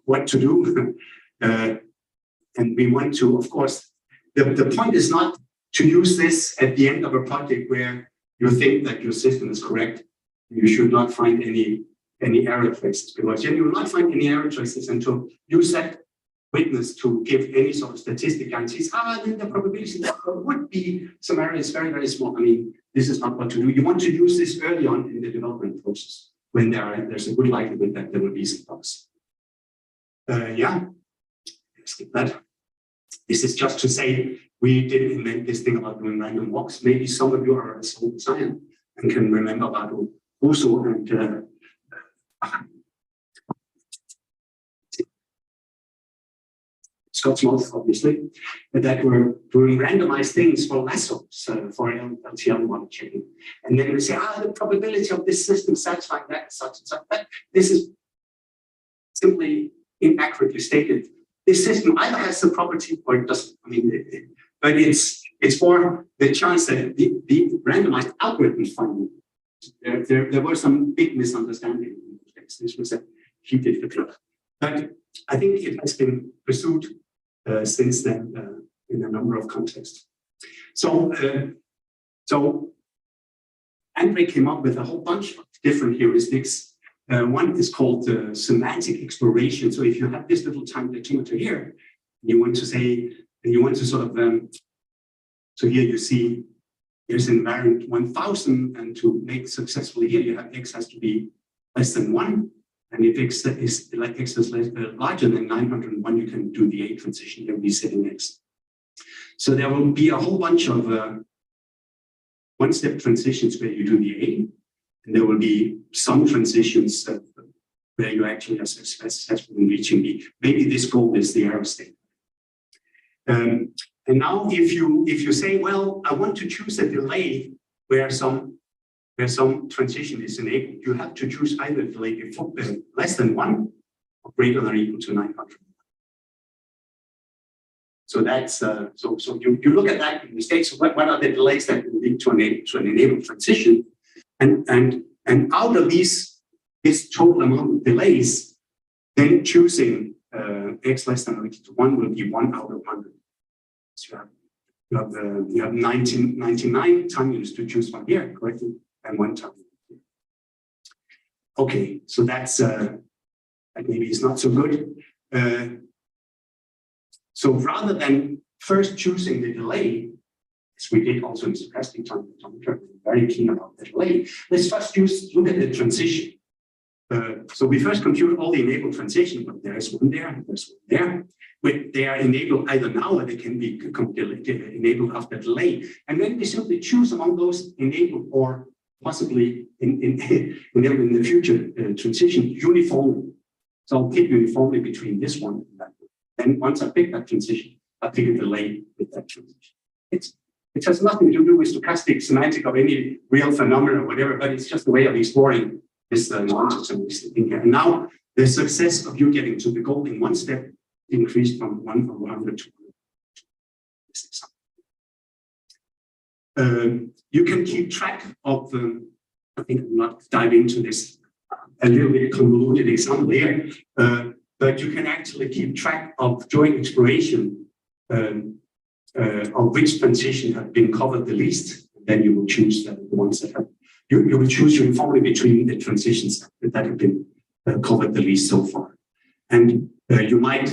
what to do. And we want to, of course, the point is not to use this at the end of a project where you think that your system is correct. You should not find any error traces, because then you will not find any error traces, and to use that witness to give any sort of statistic guarantees, then the probability that there would be some error is very, very small. I mean, this is not what to do. You want to use this early on in the development process when there's a good likelihood that there will be some bugs. Yeah, skip that. This is just to say we didn't invent this thing about doing random walks. Maybe some of you are as old as I am and can remember about Uso and Scott's mouth, obviously, that were doing randomized things for lassos for LTL model checking. And then we say, the probability of this system satisfying that is such and such. But this is simply inaccurately stated. This system either has the property or it doesn't. I mean, but it's for the chance that the randomized algorithm finding. There were some big misunderstandings in the text. This was a heated debate. But I think it has been pursued since then in a number of contexts. So Andre came up with a whole bunch of different heuristics. One is called semantic exploration. So if you have this little time determinator here, you want to say, and you want to sort of, so here you see there's an invariant 1000, and to make successfully here, you have x has to be less than 1. And if x is larger than 901, you can do the A transition, you'll be setting x. So there will be a whole bunch of one-step transitions where you do the A, and there will be some transitions where you actually are successful in reaching B. Maybe this goal is the error state. And now if you say, well, I want to choose a delay where some transition is enabled, you have to choose either delay before less than 1 or greater than or equal to 900. So that's so you look at that in mistakes. So what are the delays that will lead to an enabled transition? And out of this total amount of delays, then choosing x less than or equal to 1 will be 1 out of 100. So you have 99 time units to choose from here, correctly, and 1 time. Okay, so that's that maybe is not so good. So rather than first choosing the delay, as we did also in stochastic time determinator, we're very keen about the delay. Let's first look at the transition. So we first compute all the enabled transition, but there's one there, and there's one there. They are enabled either now or they can be enabled after delay. And then we simply choose among those enabled or possibly in the future transition uniformly. So I'll pick uniformly between this one and that one. And once I pick that transition, I pick a delay with that transition. It has nothing to do with stochastic semantic of any real phenomena or whatever, but it's just a way of exploring this non-deterministic thing here. And now the success of you getting to the goal in one step increased from 1 over 100 to 100. You can keep track of the, I think I'm not diving into this, a little bit convoluted example here, but you can actually keep track of during exploration of which transition have been covered the least. Then you will choose the ones that have, you will choose uniformly between the transitions that have been covered the least so far. And you might,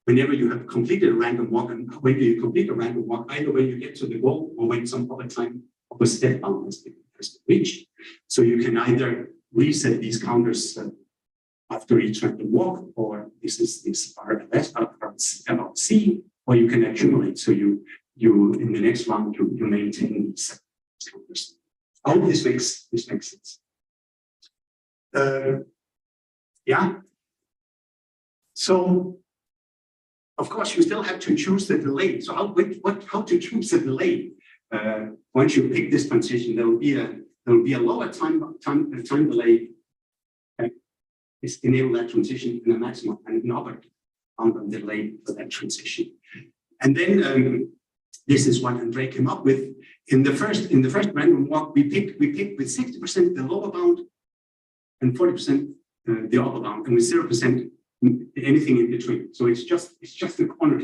whenever you have completed a random walk, and when you complete a random walk, either when you get to the goal or when some other time of a step bound has been reached. So you can either reset these counters after each random walk, or this are about C, or you can accumulate. So you in the next round you maintain these counters. I hope this makes sense. Yeah. So, of course, you still have to choose the delay. So how to choose the delay? Once you pick this transition, there will be a lower time delay. Is enable that transition in a maximum and another delay for that transition. And then this is what Andre came up with. In the first random walk, we picked with 60% the lower bound and 40% the upper bound, and with 0% anything in between. So it's just the corner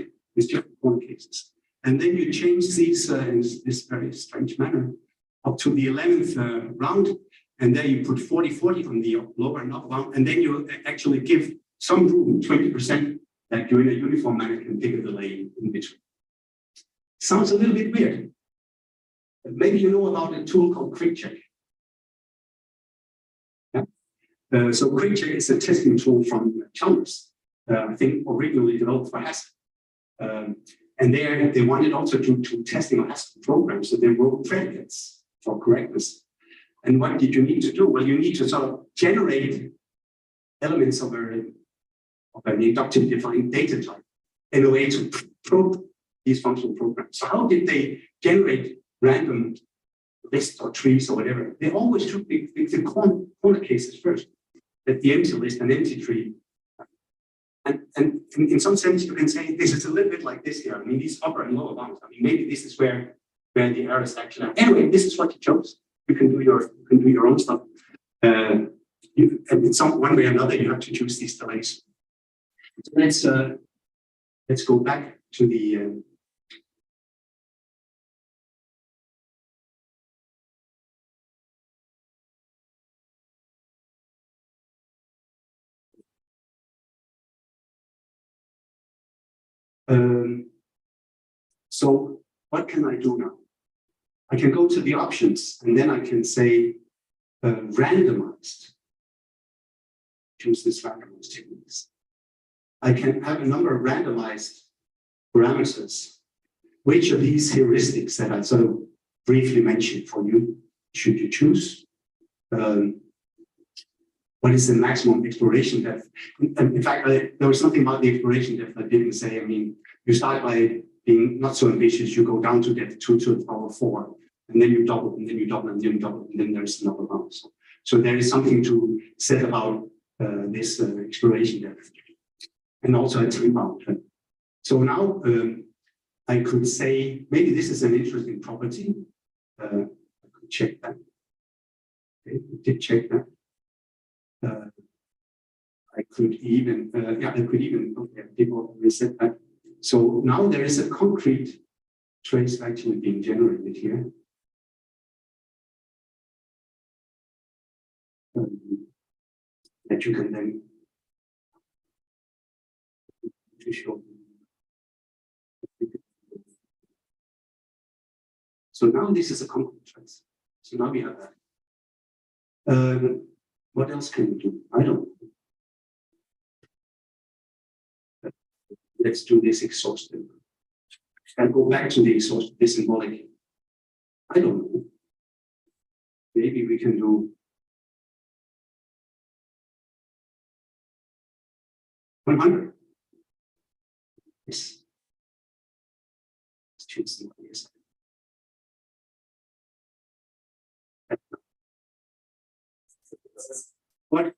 cases. And then you change these in this very strange manner up to the 11th round, and there you put 40-40 on the lower and upper bound, and then you actually give some room, 20%, that you in a uniform manner can pick a delay in between. Sounds a little bit weird, but maybe you know about a tool called QuickCheck. Yeah? So QuickCheck is a testing tool from Chalmers, I think originally developed for Haskell. And there they wanted also to testing on Haskell programs, so they wrote predicates for correctness. And what did you need to do? Well, you need to sort of generate elements of an inductively defined data type in a way to probe these functional programs. So how did they generate random lists or trees or whatever? They always took the corner cases first, that the empty list and empty tree. And in some sense, you can say this is a little bit like this here. I mean, these upper and lower bounds. I mean, maybe this is where the errors actually are. Anyway, this is what you chose. You can do your own stuff. And in some one way or another, you have to choose these delays. So let's go back to the so what can I do now? I can go to the options and then I can say randomized. Choose this randomized techniques. I can have a number of randomized parameters. Which of these heuristics that I sort of briefly mentioned for you should you choose? What is the maximum exploration depth? In fact, there was something about the exploration depth I didn't say. I mean, you start by being not so ambitious, you go down to depth 2 to the power 4, and then you double, and then you double, and then you double, and then there's another round. So there is something to say about this exploration depth, and also a time bound. So now I could say, maybe this is an interesting property. I could check that. Okay, we did check that. I could even, okay, I did already said that. So now there is a concrete trace actually being generated here. That you can then show. So now this is a concrete trace. So now we have that. What else can we do? I don't know. Let's do this exhaustive. And go back to the exhaustive, this symbolic. I don't know. Maybe we can do 100. Yes. Let's choose the yes. What?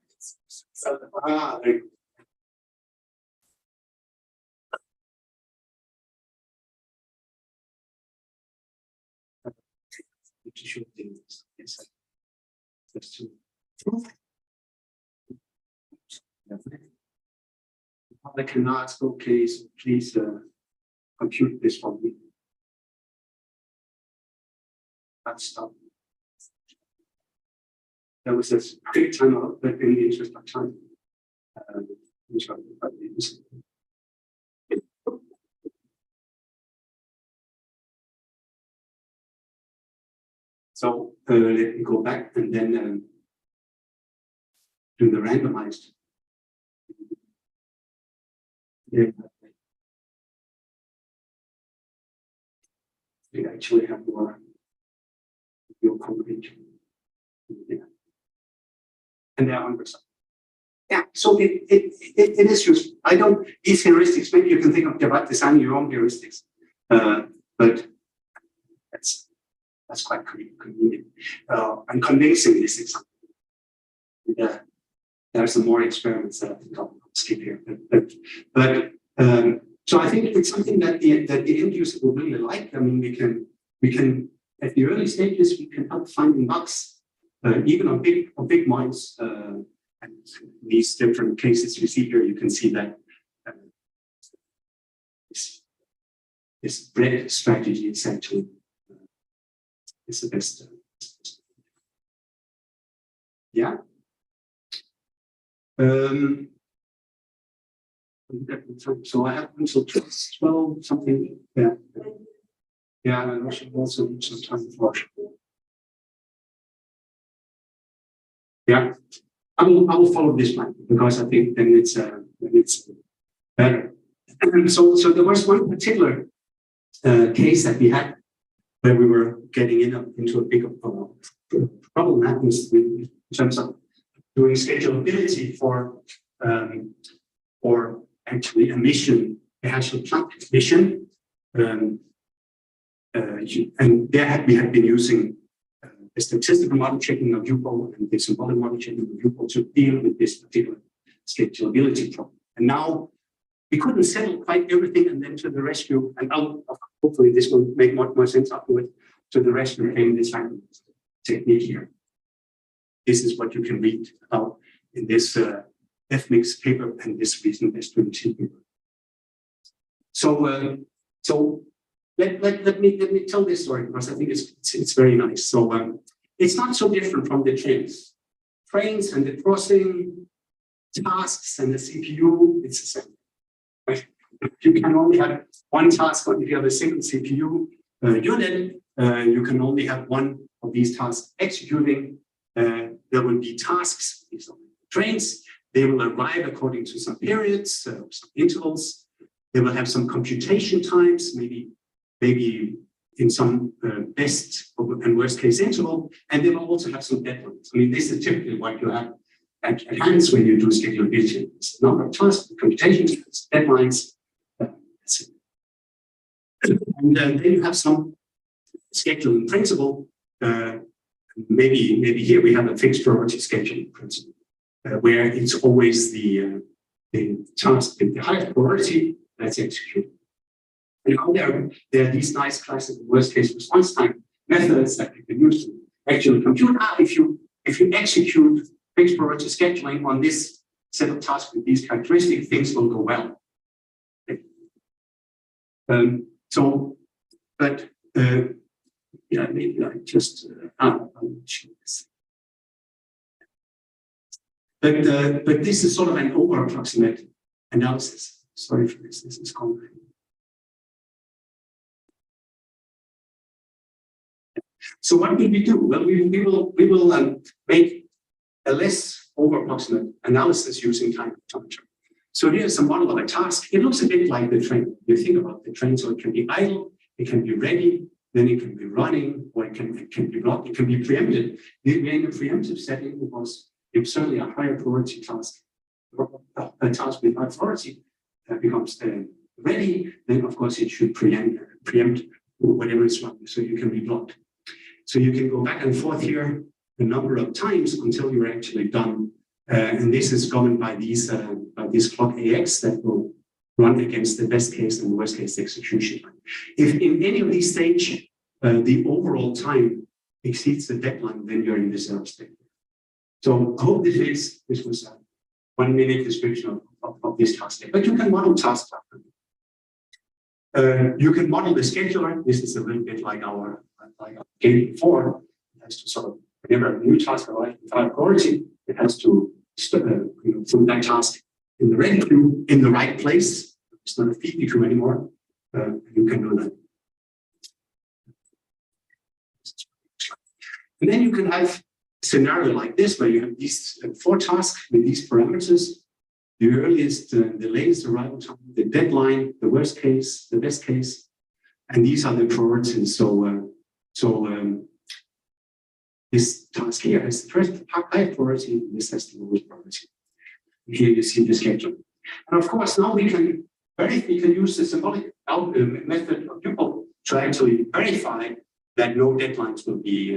Yes. Let's do. I cannot. Okay, so please compute this for me. Let's stop. There was a quick time out, but in the interest of time, so let me go back and then do the randomized. Yeah. We actually have more concrete. Yeah. And they are 100%. Yeah, so it is used. I don't, these heuristics, maybe you can think of designing your own heuristics, but that's quite convenient. And convincing this example. There are some more experiments that I think I'll skip here. So I think it's something that the end user will really like. I mean, we can at the early stages we can help finding bugs, even on big models. And these different cases you see here, you can see that this bread strategy is actually is the best. Yeah. So I have until 12 something. Yeah. Yeah, and I should also need some time for. Yeah, I will follow this plan because I think then it's better. So there was one particular case that we had where we were getting into a bigger problem that was in terms of doing schedulability for actually emission, actual plant emission. And there we had been using the statistical model checking of UPPAAL and the symbolic model checking of UPPAAL to deal with this particular schedulability problem. And now we couldn't settle quite everything, and then to the rescue, and hopefully this will make much more sense afterwards. To the rescue came this technique here. This is what you can read about in this FMIX paper and this recent S22 paper. So let me tell this story because I think it's very nice. So it's not so different from the trains. Trains and the crossing, tasks and the CPU, it's the same. Right? You can only have one task if you have a single CPU unit. You can only have one of these tasks executing. There will be tasks. These are trains. They will arrive according to some periods, some intervals. They will have some computation times, maybe in some best and worst case interval, and they will also have some deadlines. I mean, this is typically what you have at hand when you do schedulability. It's a number of tasks, computation times, deadlines. That's it. And then you have some scheduling principle. Maybe here we have a fixed priority scheduling principle, where it's always the task with the highest priority that's executed. And now there are these nice classical worst case response time methods that you can use to actually compute. If you execute fixed priority scheduling on this set of tasks with these characteristics, things will go well. Yeah, maybe I just I'll show this. But this is sort of an over approximate analysis. Sorry for this. This is complicated. So what will we do? Well, we will make a less over approximate analysis using time temperature. So here's a model of a task. It looks a bit like the train. You think about the train, so it can be idle, it can be ready, then it can be running, or it can be blocked, it can be preempted. We're in a preemptive setting because it's certainly a higher priority task. A task with high priority becomes ready, then of course it should preempt whatever is running, so you can be blocked. So you can go back and forth here a number of times until you're actually done. And this is governed by these clock AX that will run against the best case and the worst case execution time. If in any of these stages the overall time exceeds the deadline, then you're in the zero state. So I hope this was a 1 minute description of this task state. But you can model tasks. You can model the scheduler. This is a little bit like our game before. It has to sort of, whenever a new task arrives with high priority, it has to put that task in the ready queue in the right place. It's not a feed queue anymore. You can do that. And then you can have a scenario like this where you have these 4 tasks with these parameters. The earliest, the latest arrival time, the deadline, the worst case, the best case, and these are the priorities. So this task here has the first high priority, this has the lowest priority. Here you see the schedule. And of course, now we can use the symbolic method of UPPAAL to actually verify that no deadlines will be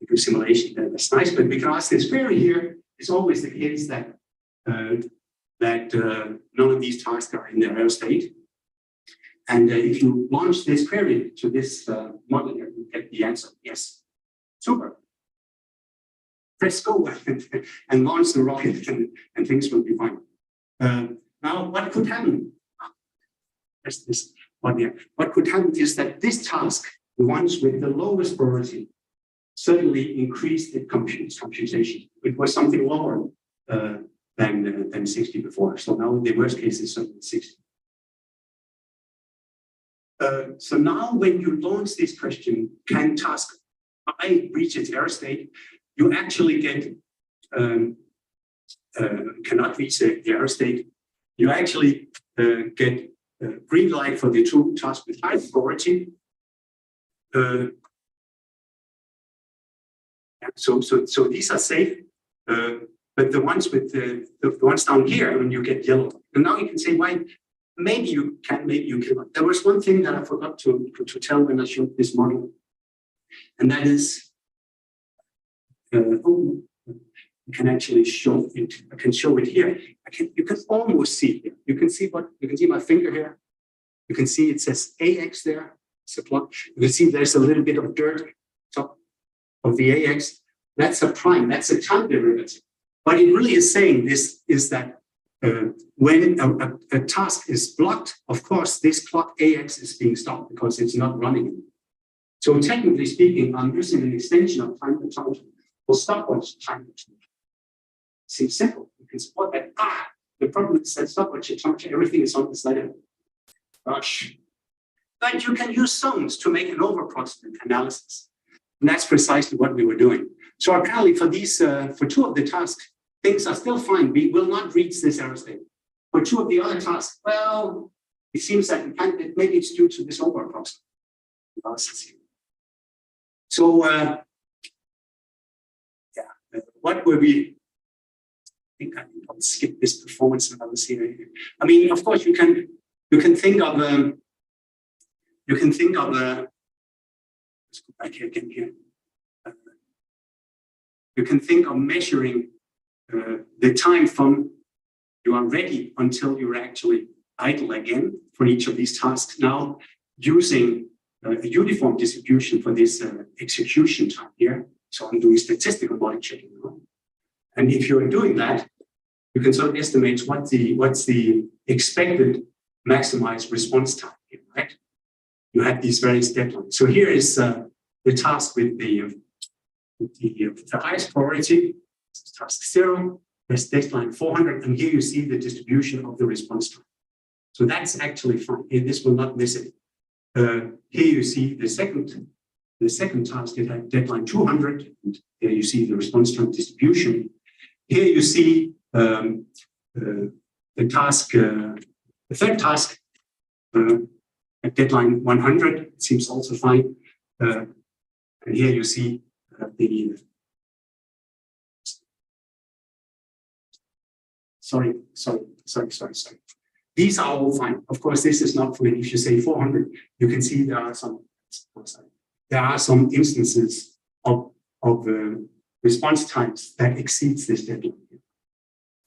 do simulation. That's nice, but we can ask this query here. It's always the case that none of these tasks are in their error state. And if you launch this query to this model here, you get the answer, yes. Super. Press go and launch the rocket and things will be fine. Now, what could happen? There's this one here. What could happen is that this task, the ones with the lowest priority, suddenly increased the computation. It was something lower than 60 before. So now the worst case is something 60. So now when you launch this question, can task I reach its error state? You actually get, cannot reach the error state. You actually get green light for the two tasks with high priority. So these are safe, but the ones with the ones down here, when you get yellow, and now you can say, why? Maybe you can, maybe you cannot. There was one thing that I forgot to tell when I showed this model, and that is, you can actually show it. I can show it here. You can almost see it here. You can see my finger here. You can see it says AX there. It's a plot. You can see there's a little bit of dirt top of the AX. That's a prime. That's a time derivative. What it really is saying this is that when a task is blocked, of course, this clock AX is being stopped because it's not running. So technically speaking, I'm using an extension of time consumption for stopwatch time consumption. Seems simple. You can support that. The problem is that stopwatch consumption, everything is on the slide. Gosh. But you can use zones to make an over-approximate analysis. And that's precisely what we were doing. So apparently for these, for two of the tasks, things are still fine. We will not reach this error state. For two of the other tasks, well, it seems that we can't, maybe it's due to this over-approximate analysis here. So, what were we? I think I'll skip this performance analysis here. I mean, of course, you can think of let's go back here again here. You can think of measuring the time from you are ready until you're actually idle again for each of these tasks. Now, using a uniform distribution for this execution time here. So I'm doing statistical body checking now. And if you're doing that, you can sort of estimate what's the expected maximized response time here, right? You have these various deadlines. So here is the task with the highest priority, task 0, there's deadline 400, and here you see the distribution of the response time. So that's actually fine. This will not miss it. Here you see the second task, it had deadline 200, and here you see the response time distribution. Here you see the third task, at deadline 100, it seems also fine. And here you see sorry. These are all fine. Of course, this is not fine. If you say 400, you can see there are some instances of response times that exceeds this deadline.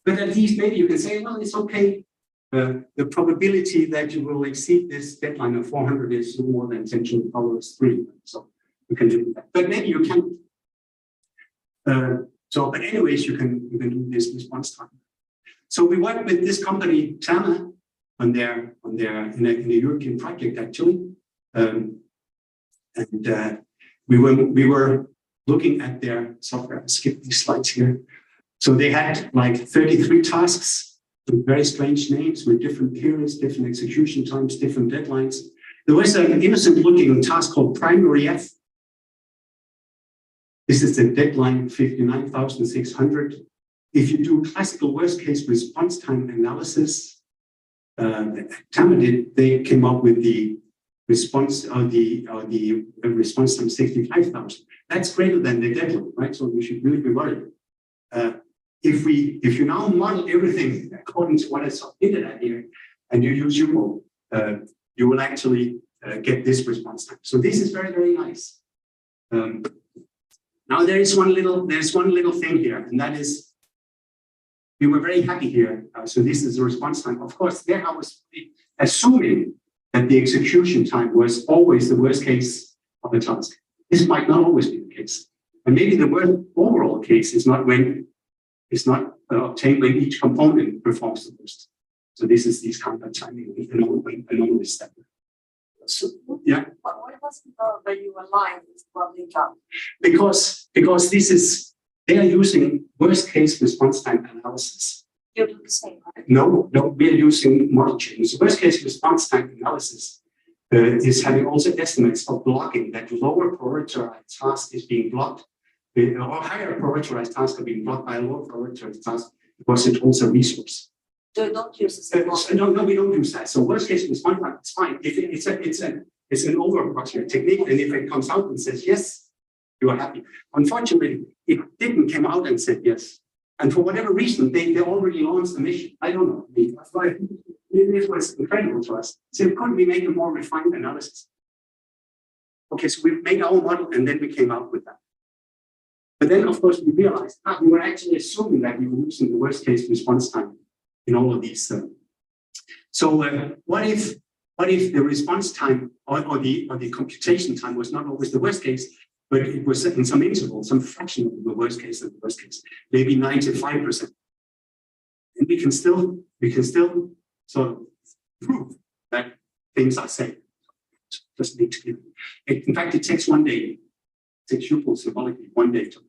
But at least maybe you can say, well, it's okay. The probability that you will exceed this deadline of 400 is no more than 10 to the power 3. So you can do that. But maybe you can't. But anyways, you can do this response time. So we worked with this company, Tama, in a European project actually, and we were looking at their software. I'll skip these slides here. So they had like 33 tasks with very strange names, with different periods, different execution times, different deadlines. There was an innocent-looking task called primary F. This is the deadline 59,600. If you do classical worst-case response time analysis, they came up with the response response time 65,000. That's greater than the deadline, right? So we should really be worried. if you now model everything according to what I submitted at here, and you use UPPAAL, you will actually get this response time. So this is very, very nice. Now there's one little thing here, and that is we were very happy here. So this is the response time. Of course, there I was assuming that the execution time was always the worst case of a task. This might not always be the case. And maybe the worst overall case is not obtained when each component performs the most. So this is these kind of timing anomaly step. So, yeah.
But why wasn't the value aligned with public job?
Because they are using worst case response time analysis.
You do the same, right?
No, we are using model chains. Worst case response time analysis is having also estimates of blocking, that lower prioritized task is being blocked, or higher prioritized tasks are being blocked by a lower prioritized task because it holds a resource.
So you don't use the same model?
No, we don't use that. So worst case response time, it's fine. If it's an over-approximate technique, and if it comes out and says yes, you are happy. Unfortunately, it didn't come out and said yes. And for whatever reason, they already launched the mission. I don't know. That's why it was incredible to us. So couldn't we make a more refined analysis? Okay, so we made our model and then we came out with that. But then, of course, we realized we were actually assuming that we were using the worst case response time in all of these. So what if the response time or the computation time was not always the worst case, but it was in some interval, some fraction of the worst case of the worst case, maybe 95%. And we can still sort of prove that things are safe. Just need to give it. In fact, it takes 1 day. It takes UPPAAL symbolically 1 day to.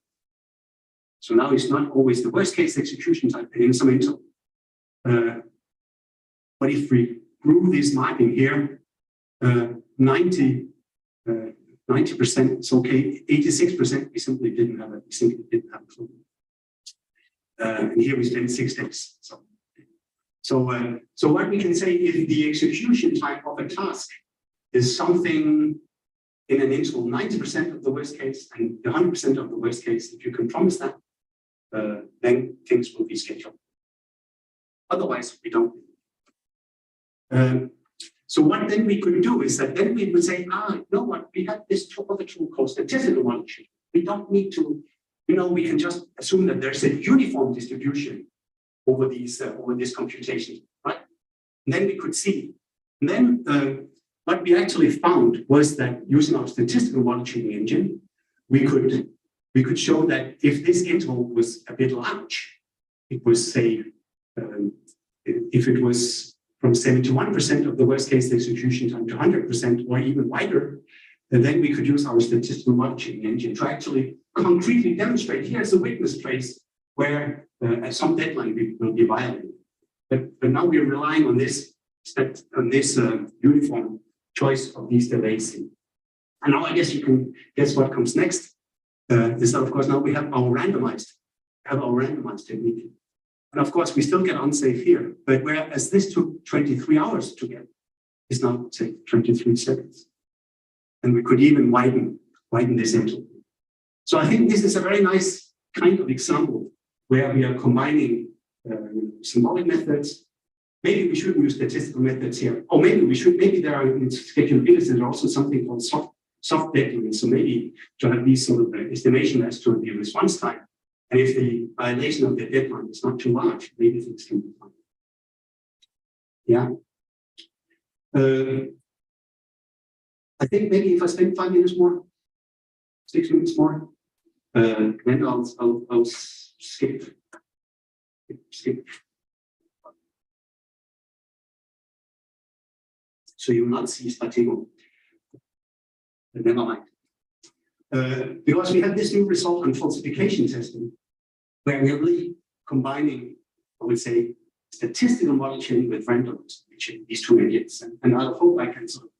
So now it's not always the worst case execution time in some interval. But if we prove this marking here, 90% it's okay. 86% we simply didn't have it. We simply didn't have a clue. And here we spent 6 days. So what we can say is the execution time of a task is something in an interval 90% of the worst case and 100% of the worst case. If you can promise that, then things will be scheduled. Otherwise, we don't. So what then we could do is that then we would say, you know what, we have this other tool called statistical modeling. We don't need to, we can just assume that there's a uniform distribution over this computation, right? And then we could see. And then what we actually found was that using our statistical modeling engine, we could show that if this interval was a bit large, it was say, if it was from 71% of the worst case execution time to 100% or even wider, then we could use our statistical modeling engine to actually concretely demonstrate here's a witness trace where at some deadline will be violated. But now we're relying on this uniform choice of these delays. And now I guess you can guess what comes next. Is that of course now we have our randomized technique. And of course we still get unsafe here, but whereas this took 23 hours to get, it's now take 23 seconds. And we could even widen this interval. So I think this is a very nice kind of example where we are combining symbolic methods. Maybe we shouldn't use statistical methods here, or maybe we should. Maybe there are in schedulability there's also something called soft deadline. So maybe to have these sort of estimation as to the response time, and if the violation of the deadline is not too large, maybe things can be fine. Yeah. I think maybe if I spend 5 minutes more, 6 minutes more, then I'll skip. So you will not see Statistical. Never mind. Because we have this new result on falsification testing, where we're really combining, I would say, statistical modeling with randomized, these two idiots. And I hope I can sort of.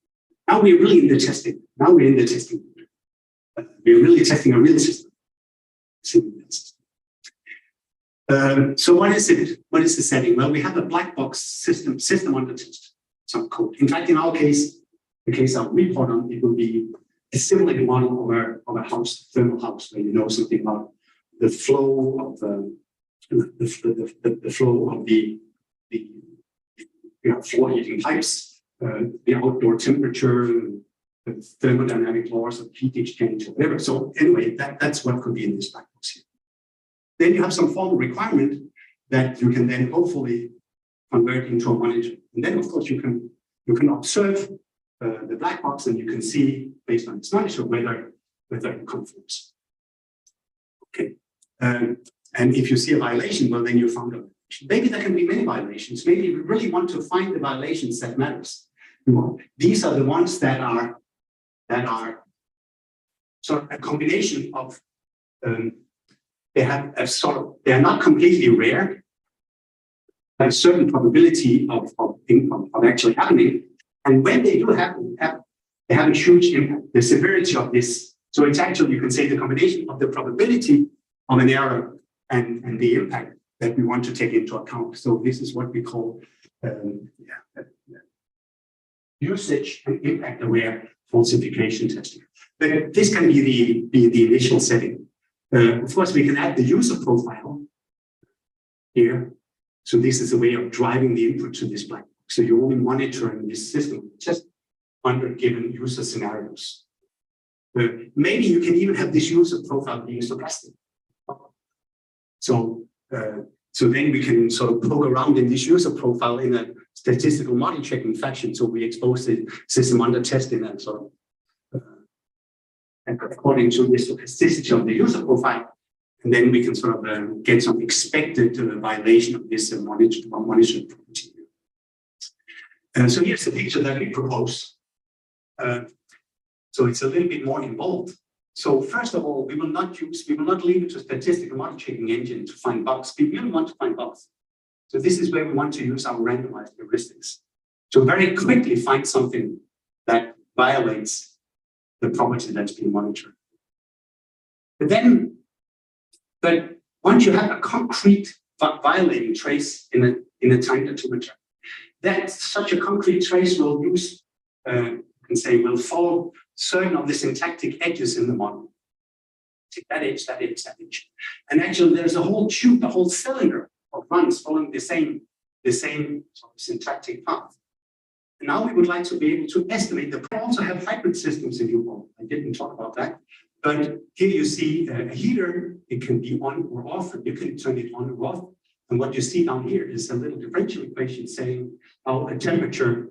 Now we're really in the testing. Now we're in the testing. We're really testing a real system. So what is it? What is the setting? Well, we have a black box system on the test, some code. In fact, in our case, the case I'll report on, it will be a simulated model of a house, thermal house, where you know something about the flow of the flow of the floor heating pipes, the outdoor temperature, the thermodynamic laws of heat exchange, or whatever. So anyway, that's what could be in this black box here. Then you have some formal requirement that you can then hopefully convert into a monitor. And then of course you can observe the black box, and you can see based on this monitor whether it conforms. Okay. And if you see a violation, well, then you found a violation. Maybe there can be many violations. Maybe we really want to find the violations that matters. These are the ones that are sort of a combination of they have a sort of, they are not completely rare. There's a certain probability of actually happening. And when they do happen, they have a huge impact. The severity of this. So it's actually, you can say, the combination of the probability of an error and the impact that we want to take into account. So this is what we call usage and impact aware falsification testing. But this can be the initial setting. Of course, we can add the user profile here. So this is a way of driving the input to this black box. So you're only monitoring this system just under given user scenarios. Maybe you can even have this user profile being stochastic. So then we can sort of poke around in this user profile in a statistical model checking fashion. So we expose the system under testing and sort of according to the stochasticity of the user profile. And then we can sort of get some expected violation of this monitored property. So here's the picture that we propose. So it's a little bit more involved. So first of all, we will not leave it to statistical model checking engine to find bugs. We really want to find bugs. So this is where we want to use our randomized heuristics to very quickly find something that violates the property that's being monitored. But once you have a concrete violating trace in a time determinator, that such a concrete trace will use, will follow certain of the syntactic edges in the model. Take that edge, that edge, that edge. And actually there's a whole tube, a whole cylinder of runs following the same sort of syntactic path. And now we would like to be able to estimate the. We also have hybrid systems in UPPAAL. I didn't talk about that. But here you see a heater. It can be on or off, and you can turn it on or off. And what you see down here is a little differential equation saying how a temperature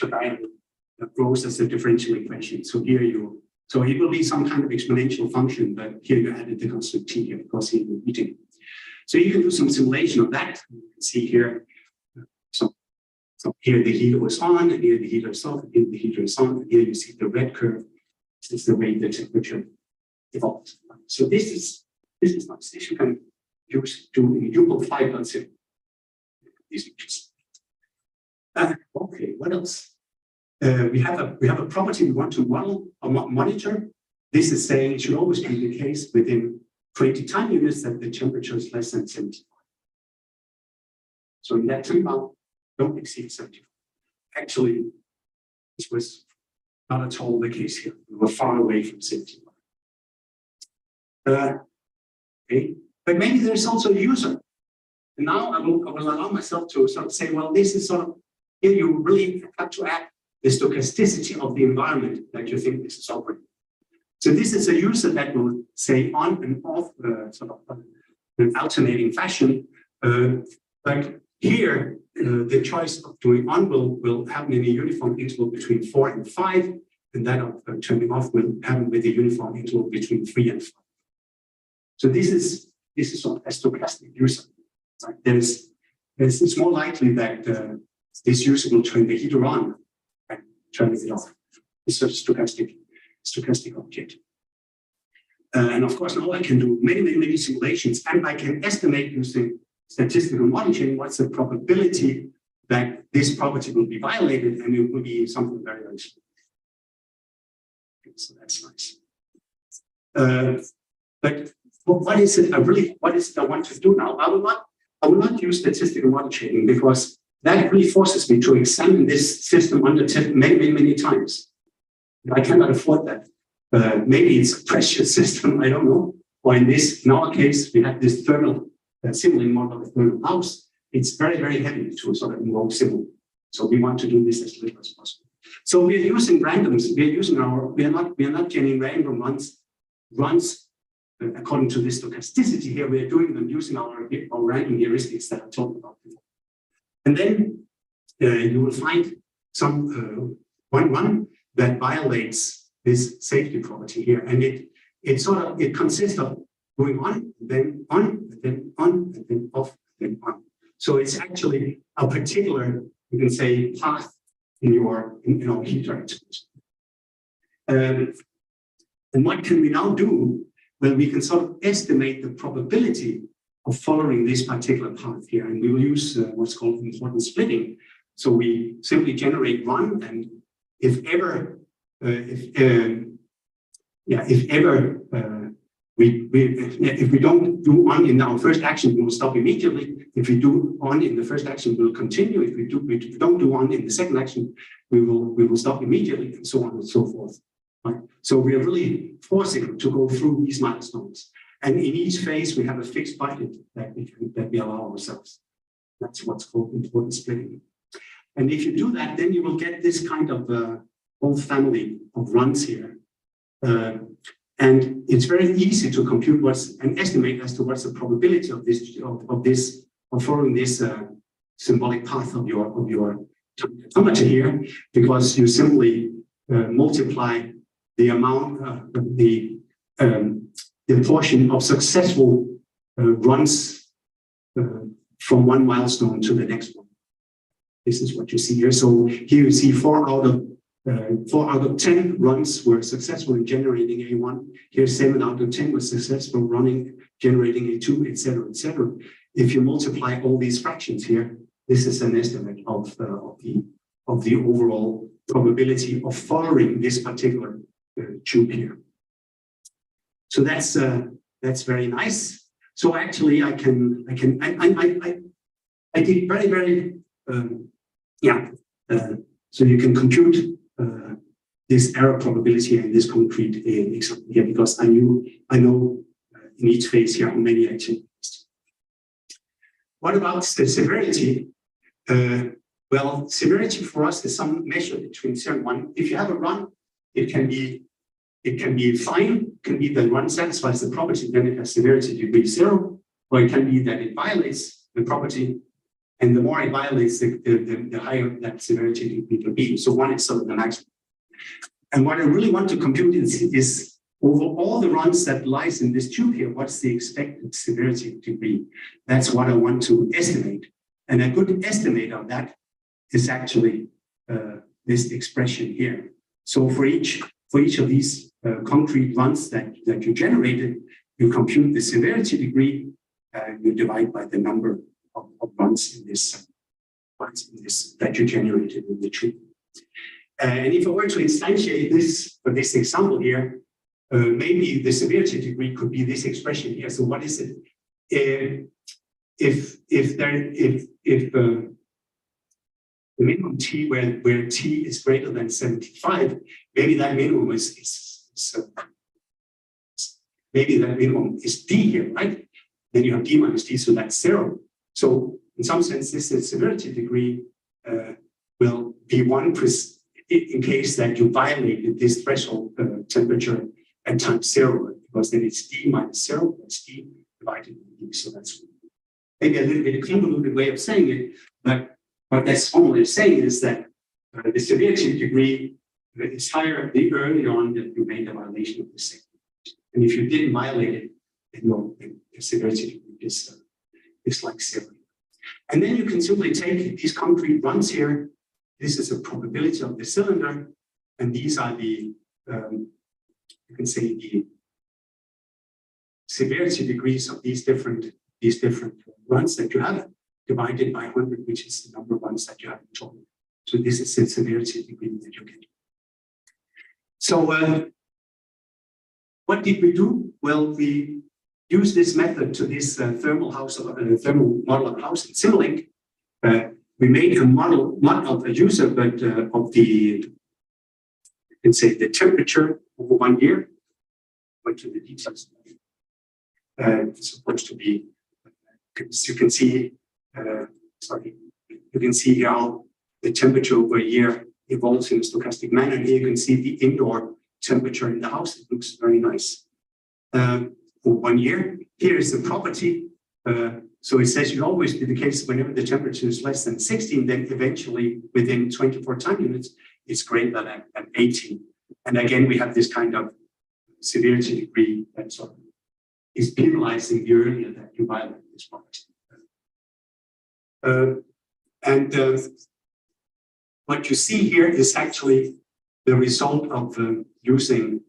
value grows as a differential equation. So so it will be some kind of exponential function, but here you added the constant t here because here you're heating. So you can do some simulation of that. You can see here. So here the heater is on, and here the heater is off, and here the heater is on, and here you see the red curve. This is the way the temperature evolves. So this is nice. This you can use to UPPAAL 5.0. These pictures. Okay, what else? We have a property we want to model or monitor. This is saying it should always be the case within 20 time units that the temperature is less than 75. So in that time bound, don't exceed 75. Actually, this was not at all the case here. We were far away from 75. Okay. But maybe there's also a user. And now I will allow myself to sort of say, well, this is sort of, here you really have to add the stochasticity of the environment that you think this is operating. So this is a user that will say on and off sort of in an alternating fashion. But here, the choice of doing on will happen in a uniform interval between 4 and 5, and that of turning off will happen with a uniform interval between 3 and 5. So this is sort of a stochastic user. Like it's more likely that this user will turn the heater on and turn it off. It's a stochastic object. And of course, now I can do many simulations, and I can estimate using statistical modeling what's the probability that this property will be violated, and it will be something very, very small. Okay, so that's nice. But what is it I want to do now? I will not use statistical model checking because that really forces me to examine this system under test many times. I cannot afford that. Maybe it's a precious system, I don't know. or in our case, we have this thermal simulating model of a thermal house. It's very, very heavy to sort of invoke simul. So we want to do this as little as possible. So we are using randoms. We are not getting random runs according to this stochasticity here. We are doing them using our random heuristics that I talked about before. And then you will find some one that violates this safety property here, and it consists of going on, then on, and then on, and then off, and then on. So it's actually a particular, you can say, path in our heat exposure. And what can we now do? Well, we can sort of estimate the probability of following this particular path here, and we will use what's called importance splitting. So we simply generate one, and if we don't do on in our first action, we will stop immediately. If we do on in the first action, we'll continue. If we don't do on in the second action, we will stop immediately, and so on and so forth. Right? So we are really forcing to go through these milestones. And in each phase, we have a fixed budget that we allow ourselves. That's what's called importance splitting. And if you do that, then you will get this kind of whole family of runs here. And it's very easy to compute and estimate as to what's the probability of following this symbolic path of your temperature here, because you simply multiply the amount, the portion of successful runs from one milestone to the next one. This is what you see here. So here you see 4 out of 10 runs were successful in generating A1. Here 7 out of 10 were successful generating A2, etc., etc. If you multiply all these fractions here, this is an estimate of the overall probability of following this particular tube here. So that's very nice. So actually, I did very, very so you can compute this error probability in this concrete example here, because I know in each phase here how many actually. What about the severity? Well, severity for us is some measure between 0 and 1. If you have a run, it can be fine, can be that run satisfies the property, then it has severity degree 0, or it can be that it violates the property, and the more it violates, the higher that severity degree will be. So 1 is sort of the maximum. And what I really want to compute is over all the runs that lies in this tube here, what's the expected severity degree? That's what I want to estimate. And a good estimate of that is actually this expression here. So for each of these concrete runs that you generated, you compute the severity degree, you divide by the number of runs in this that you generated in the tree. And if I were to instantiate this for this example here, maybe the severity degree could be this expression here. So what is it? If the minimum t where t is greater than 75, maybe that minimum maybe that minimum is d here, right? Then you have d minus d, so that's 0. So in some sense, this severity degree will be 1 in case that you violated this threshold temperature at time 0, because then it's d minus 0 plus d divided by d. So that's maybe a little bit a convoluted way of saying it, but what that's formally saying is that the severity degree is higher the earlier on that you made a violation of the same. And if you didn't violate it, then the severity degree is like 0. And then you can simply take these concrete runs here. This is a probability of the cylinder, and these are the you can say the severity degrees of these different runs that you have, divided by 100, which is the number of runs that you have in total. So this is the severity degree that you get. So what did we do? Well, we used this method to this thermal model of a house in Symbolic. We made a model, not of a user, but of the, you can say, the temperature over 1 year. Went to the details. It's supposed to be, you can see, you can see how the temperature over a year evolves in a stochastic manner. Here you can see the indoor temperature in the house. It looks very nice. For 1 year, here is the property. So it says you always be the case whenever the temperature is less than 16, then eventually within 24 time units, it's greater than 18. And again, we have this kind of severity degree that sort of is penalizing the earlier that you violate this property. What you see here is actually the result of using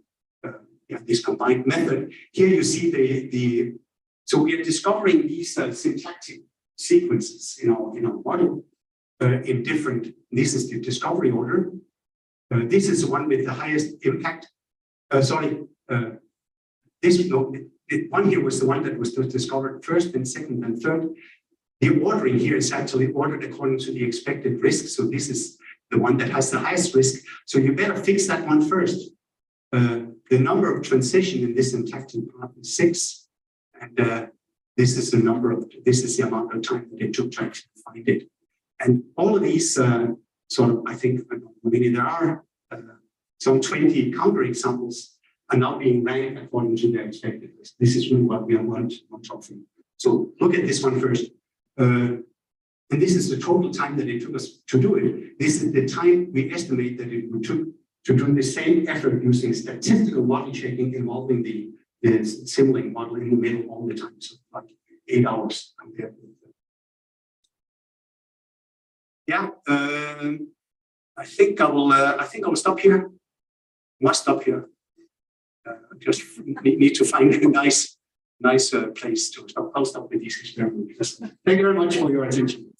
this combined method. Here you see so we are discovering these syntactic sequences in our model in different. This is the discovery order. This is the one with the highest impact. This one here was the one that was discovered first, and second, and third. The ordering here is actually ordered according to the expected risk. So this is the one that has the highest risk. So you better fix that one first. The number of transition in this syntactic part is 6. And this is the amount of time that it took to actually find it. And all of these I think, there are some 20 counterexamples are now being ranked according to their expected risk. This is really what we are on top of. So look at this one first. And this is the total time that it took us to do it. This is the time we estimate that it took to do the same effort using statistical model checking involving the Symbolic model in the middle all the time. So like 8 hours compared with. I think I will stop here. Must stop here. Just need to find a nice place to stop. I'll stop with these experiments. Thank you very much for your attention.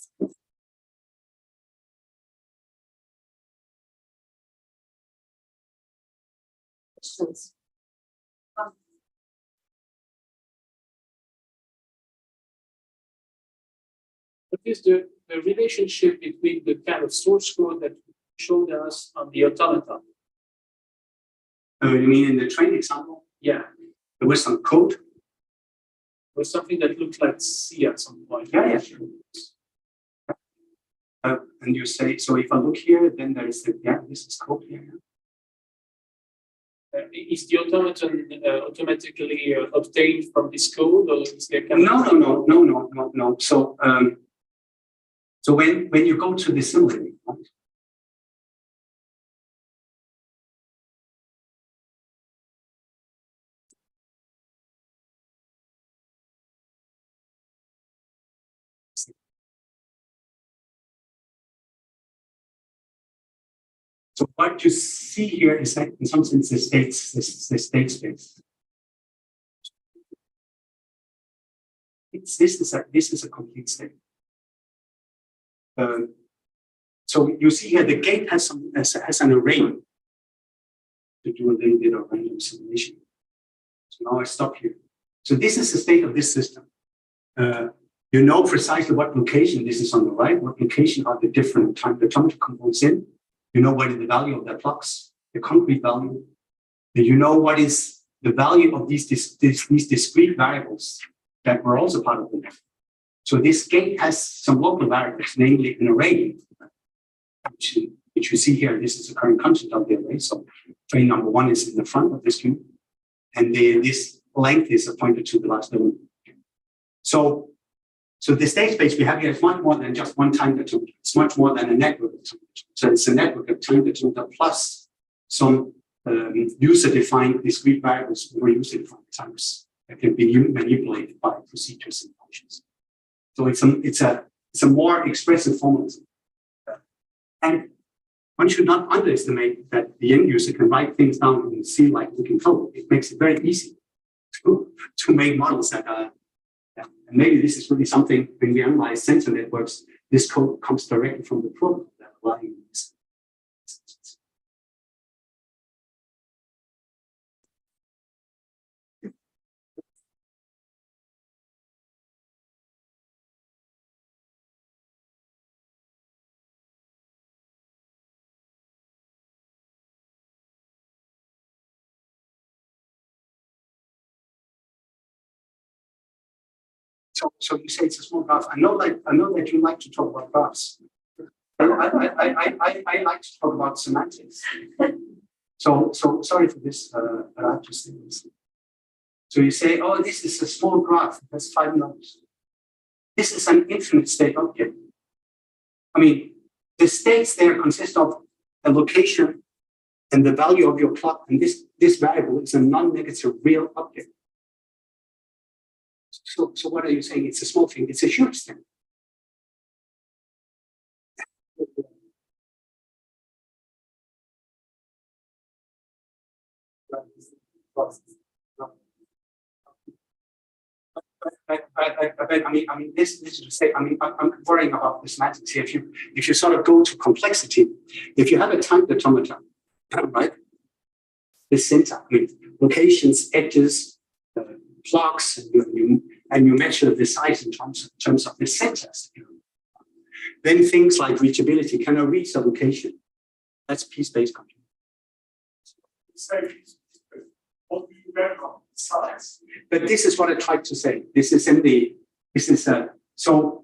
Questions?
What is the relationship between the kind of source code that you showed us on the automata?
You mean in the train example?
Yeah.
There was some code.
Or something that looked like C at some point.
Yeah, sure. And you say, so if I look here, then there is this is code here.
Is the automaton automatically obtained from this code, or is there?
No. So when you go to the Symbolic, right? So what you see here is that in some sense the state space. This is a complete state. So you see here the gate has an array to do a little bit of random simulation. So now I stop here. So this is the state of this system. You know precisely what location this is on the right, what location are the different time the temperature components in. You know what is the value of that flux, the concrete value. You know what is the value of these discrete variables that were also part of the network. So this gate has some local variables, namely an array, which you see here. This is the current constant of the array. So train number 1 is in the front of this cube, and this length is pointed to the last element. So the state space we have here is much more than just one time determinant. It's much more than a network of time determinant. So it's a network of time determinant plus some user-defined discrete variables or user-defined types that can be manipulated by procedures and functions. So it's a more expressive formalism. And one should not underestimate that the end user can write things down in C-like looking code. It makes it very easy to make models that are. And maybe this is really something when we analyze sensor networks, this code comes directly from the protocol that applying this. So you say it's a small graph. I know that you like to talk about graphs. I like to talk about semantics. So sorry for this, but I have to say this. So you say, oh, this is a small graph. That's 5 nodes. This is an infinite state object. I mean, the states there consist of a location and the value of your clock, and this variable is a non-negative real object. So what are you saying? It's a small thing. It's a huge thing. I mean, this is to say, I'm worrying about the semantics here. If you sort of go to complexity, if you have a timed automata, right? The center, I mean, locations, edges, clocks, and you measure the size in terms of the centers. Then things like reachability. Can I reach a location? That's P-space computing. But this is what I tried to say. So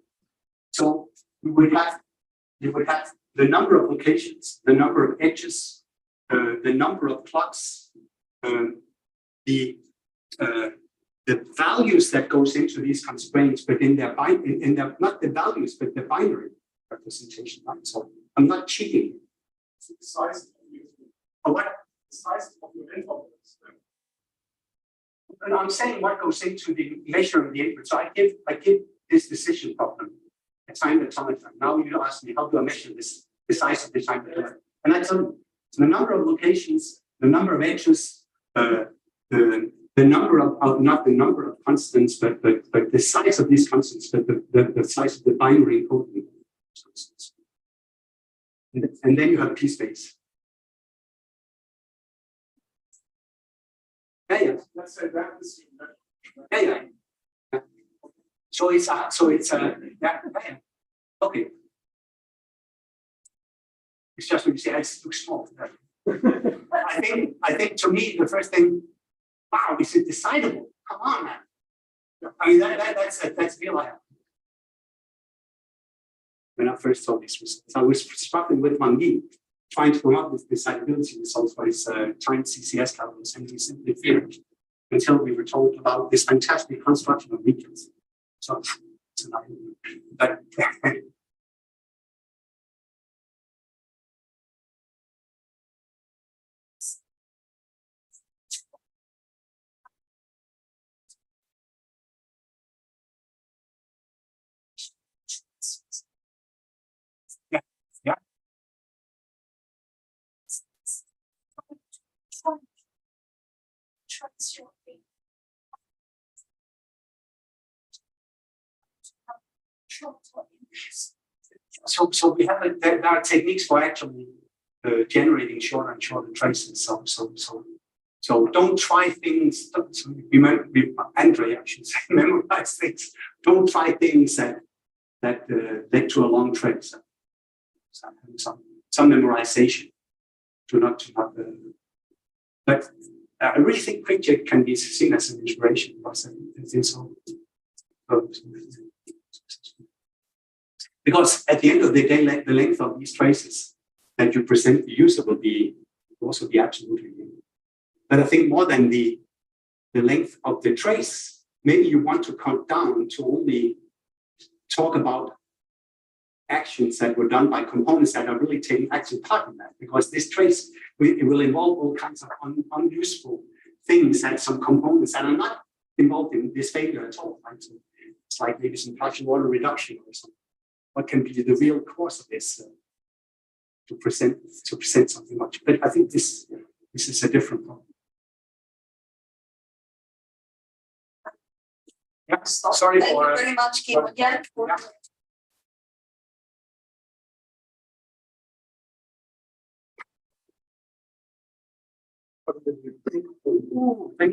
you would have the number of locations, the number of edges, the number of clocks, the values that goes into these constraints, but in their not the values, but the binary representation. Right? So I'm not cheating.
The size
What?
The size of your envelope.
And I'm saying what goes into the measure of the input. So I give this decision problem a timed automata. Now you ask me, how do I measure this, the size of the timed automata? And I tell you, the number of locations, the number of edges, the number of not the number of constants, but the size of these constants, but the size of the binary encoding constants. And then you have P-space. Yeah.
Let's say that is.
Yeah. So it's yeah. Okay. It's just when you say it looks small. I think to me the first thing, wow, is it decidable? Come on, man. I mean that's real. When I first saw this results, I was struggling with Mangi, trying to come up with decidability results for his timed CCS calculus, and he simply failed until we were told about this fantastic construction of regions. So it's an idea. But yeah. So we have there are techniques for actually generating shorter and shorter traces. So don't try things. Andre, I should say, memorize things. Don't try things that led to a long trace. Some memorization. Do not. But I really think picture can be seen as an inspiration. Because at the end of the day, the length of these traces that you present the user will also be absolutely unique. But I think more than the length of the trace, maybe you want to cut down to only talk about actions that were done by components that are really taking active part in that, because this trace it will involve all kinds of unuseful things and some components that are not involved in this failure at all. Right? So it's like maybe some partial order reduction or something. What can be the real cause of this to present something much? But I think this is a different problem. Yeah, sorry
Thank
for.
you very much, Kim. Again.
Thank